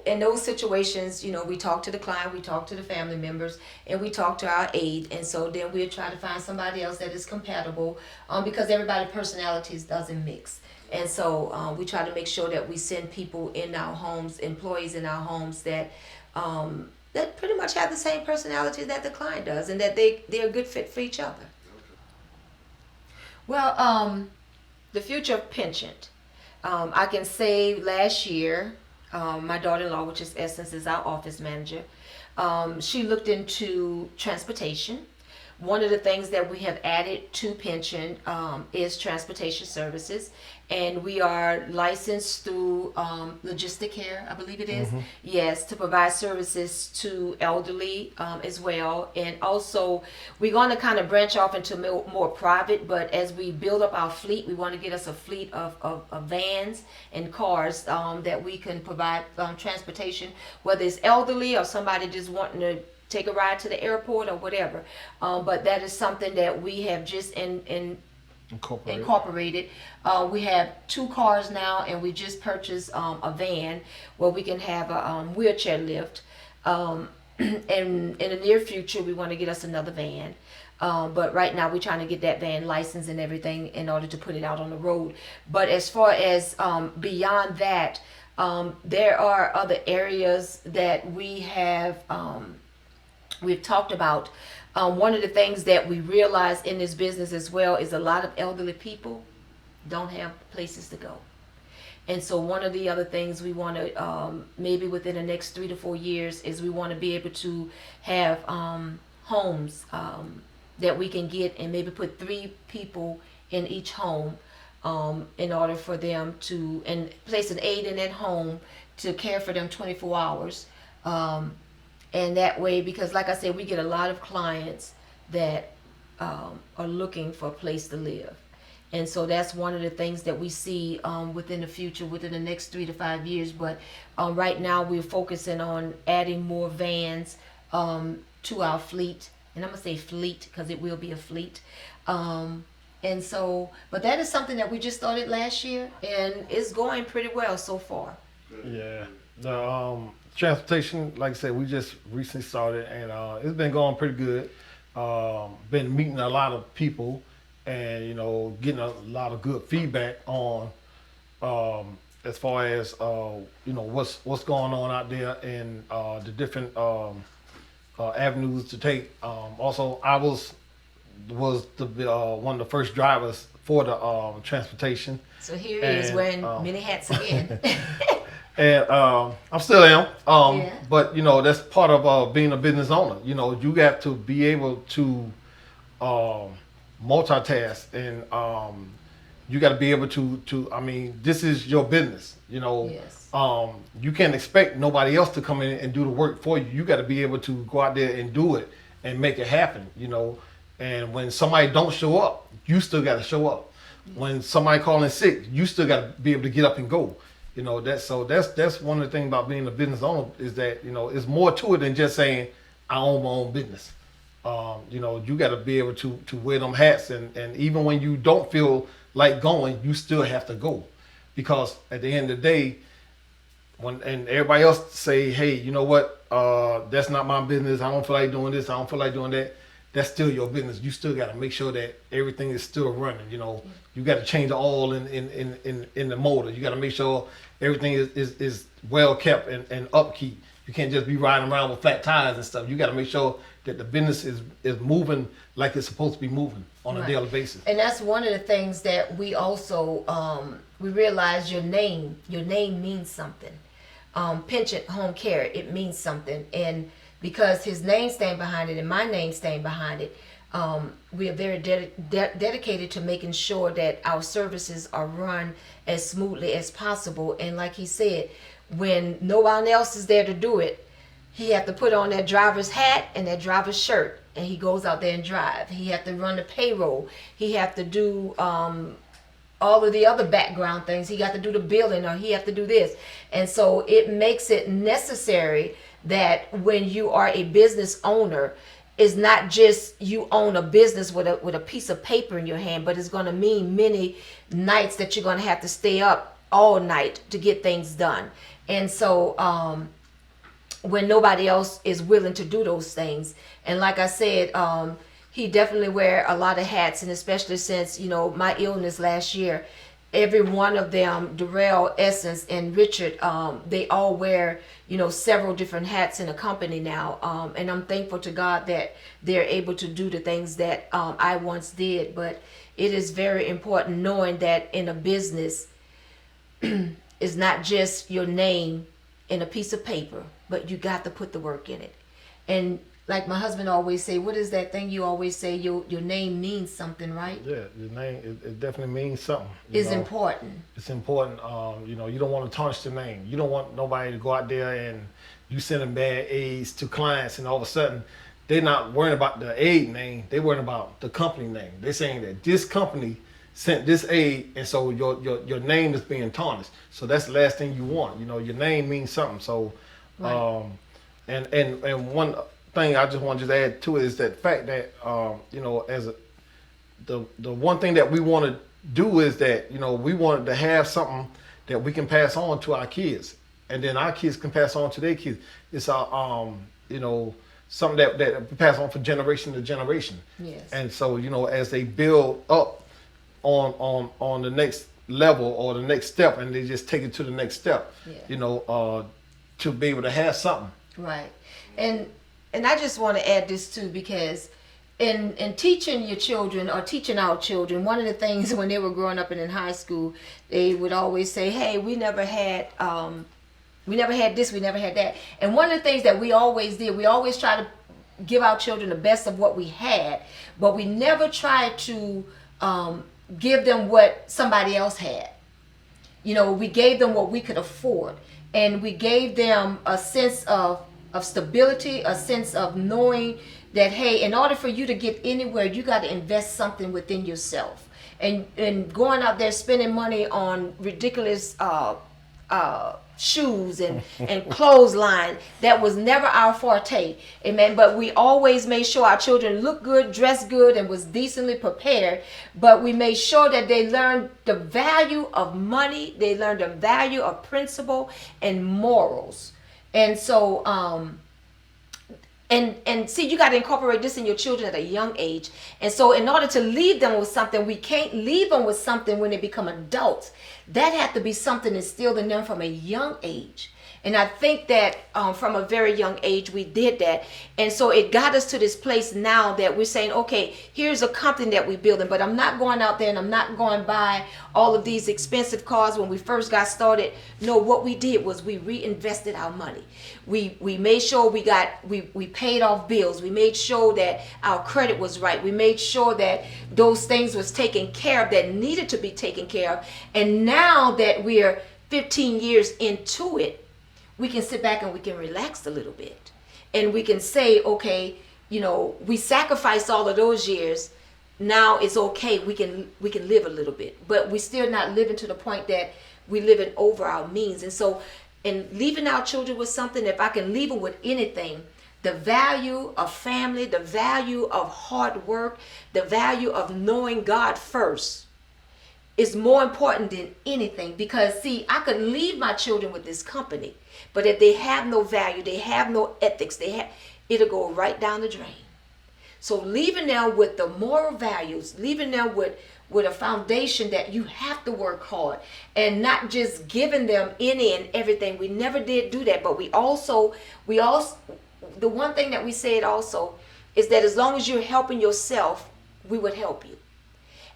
in those situations, we talk to the client, we talk to the family members, and we talk to our aide. And so then we'll try to find somebody else that is compatible, because everybody's personalities doesn't mix. And so we try to make sure that we send people in our homes, employees in our homes that pretty much have the same personality that the client does, and that they're a good fit for each other. Well, the future of Penchant. I can say last year, my daughter-in-law, which is Essence, is our office manager. She looked into transportation. One of the things that we have added to Penchant is transportation services, and we are licensed through Logistic Care, I believe it is. Mm-hmm. Yes, to provide services to elderly as well. And also, we're going to kind of branch off into more private, but as we build up our fleet, we want to get us a fleet of vans and cars that we can provide transportation, whether it's elderly or somebody just wanting to take a ride to the airport or whatever. But that is something that we have just incorporated. We have 2 cars now, and we just purchased a van where we can have a wheelchair lift. And in the near future, we want to get us another van. But right now, we're trying to get that van licensed and everything in order to put it out on the road. But as far as beyond that, there are other areas that we have we've talked about. One of the things that we realize in this business as well is a lot of elderly people don't have places to go. And so one of the other things we want to, maybe within the next 3 to 4 years, is we want to be able to have homes that we can get and maybe put 3 people in each home in order for them to, and place an aide in that home to care for them 24 hours. And that way, because like I said, we get a lot of clients that are looking for a place to live. And so that's one of the things that we see within the future, within the next 3 to 5 years. But right now we're focusing on adding more vans to our fleet. And I'm going to say fleet because it will be a fleet. And so, but that is something that we just started last year, and it's going pretty well so far. Yeah. The transportation, like I said, we just recently started, and it's been going pretty good. Been meeting a lot of people, and getting a lot of good feedback on as far as what's going on out there and the different avenues to take. Also, I was the one of the first drivers for the transportation. So here he is wearing many hats again. And I'm still am. Yeah. But that's part of being a business owner. You have to be able to multitask, and you got to be able to. I mean, this is your business. Yes. You can't expect nobody else to come in and do the work for you. You got to be able to go out there and do it and make it happen. And when somebody don't show up, you still got to show up. When somebody calling sick, you still got to be able to get up and go. That's one of the things about being a business owner is that it's more to it than just saying I own my own business. You got to be able to wear them hats, and even when you don't feel like going, you still have to go, because at the end of the day, and everybody else say, hey, you know what, that's not my business. I don't feel like doing this. I don't feel like doing that. That's still your business. You still got to make sure that everything is still running. You got to change the oil in the motor. You got to make sure everything is well kept and upkeep. You can't just be riding around with flat tires and stuff. You got to make sure that the business is moving like it's supposed to be moving on a daily basis. And that's one of the things that we also we realize your name means something. Penchant Home Care, it means something, and because his name stand behind it and my name stand behind it, we are very dedicated to making sure that our services are run as smoothly as possible. And like he said, when no one else is there to do it, he have to put on that driver's hat and that driver's shirt, and he goes out there and drive. He have to run the payroll. He have to do all of the other background things. He got to do the billing, or he have to do this. And so it makes it necessary that when you are a business owner, it's not just you own a business with a piece of paper in your hand, but it's going to mean many nights that you're going to have to stay up all night to get things done. And so when nobody else is willing to do those things, and like I said, he definitely wear a lot of hats, and especially since my illness last year, every one of them, Darrell, Essence, and Richard, they all wear several different hats in a company now, and I'm thankful to God that they're able to do the things that I once did. But it is very important knowing that in a business, it's not just your name in a piece of paper, but you got to put the work in it. And like my husband always say, what is that thing you always say? Your name means something, right? Yeah, your name it definitely means something. It's important. It's important. You don't want to tarnish the name. You don't want nobody to go out there and you sending bad aids to clients, and all of a sudden they're not worrying about the aid name. They're worrying about the company name. They're saying that this company sent this aid, and so your name is being tarnished. So that's the last thing you want. Your name means something. So, Right. And one thing I just want to add to it is that fact that the one thing that we want to do is that we wanted to have something that we can pass on to our kids, and then our kids can pass on to their kids. It's something that we pass on from generation to generation. Yes. And so as they build up on the next level or the next step, and they just take it to the next step, Yeah. To be able to have something. Right. And I just want to add this too, because in teaching your children or teaching our children, one of the things when they were growing up and in high school, they would always say, hey, we never had this, we never had that. And one of the things that we always did, we always try to give our children the best of what we had, but we never tried to give them what somebody else had. We gave them what we could afford, and we gave them a sense of of stability, a sense of knowing that, hey, in order for you to get anywhere, you got to invest something within yourself. And going out there spending money on ridiculous shoes and clothesline, that was never our forte. Amen. But we always made sure our children looked good, dressed good, and was decently prepared. But we made sure that they learned the value of money, they learned the value of principle and morals. And so and see, you got to incorporate this in your children at a young age. And so in order to leave them with something, we can't leave them with something when they become adults. That had to be something instilled in them from a young age. And I think that from a very young age, we did that. And so it got us to this place now that we're saying, okay, here's a company that we're building, but I'm not going out there and I'm not going by all of these expensive cars when we first got started. No, what we did was we reinvested our money. We made sure we paid off bills. We made sure that our credit was right. We made sure that those things was taken care of that needed to be taken care of. And now that we're 15 years into it, we can sit back and we can relax a little bit. And we can say, okay, we sacrificed all of those years. Now it's okay. We can live a little bit. But we're still not living to the point that we're living over our means. And so in leaving our children with something, if I can leave them with anything, the value of family, the value of hard work, the value of knowing God first is more important than anything. Because see, I could leave my children with this company, but if they have no value, they have no ethics, it'll go right down the drain. So leaving them with the moral values, leaving them with a foundation that you have to work hard, and not just giving them any and everything. We never did do that, but we also the one thing that we said also is that as long as you're helping yourself, we would help you.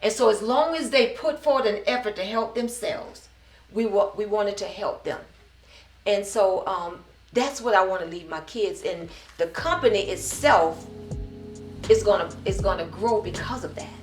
And so as long as they put forth an effort to help themselves, we wanted to help them. And so that's what I want to leave my kids. And the company itself is gonna grow because of that.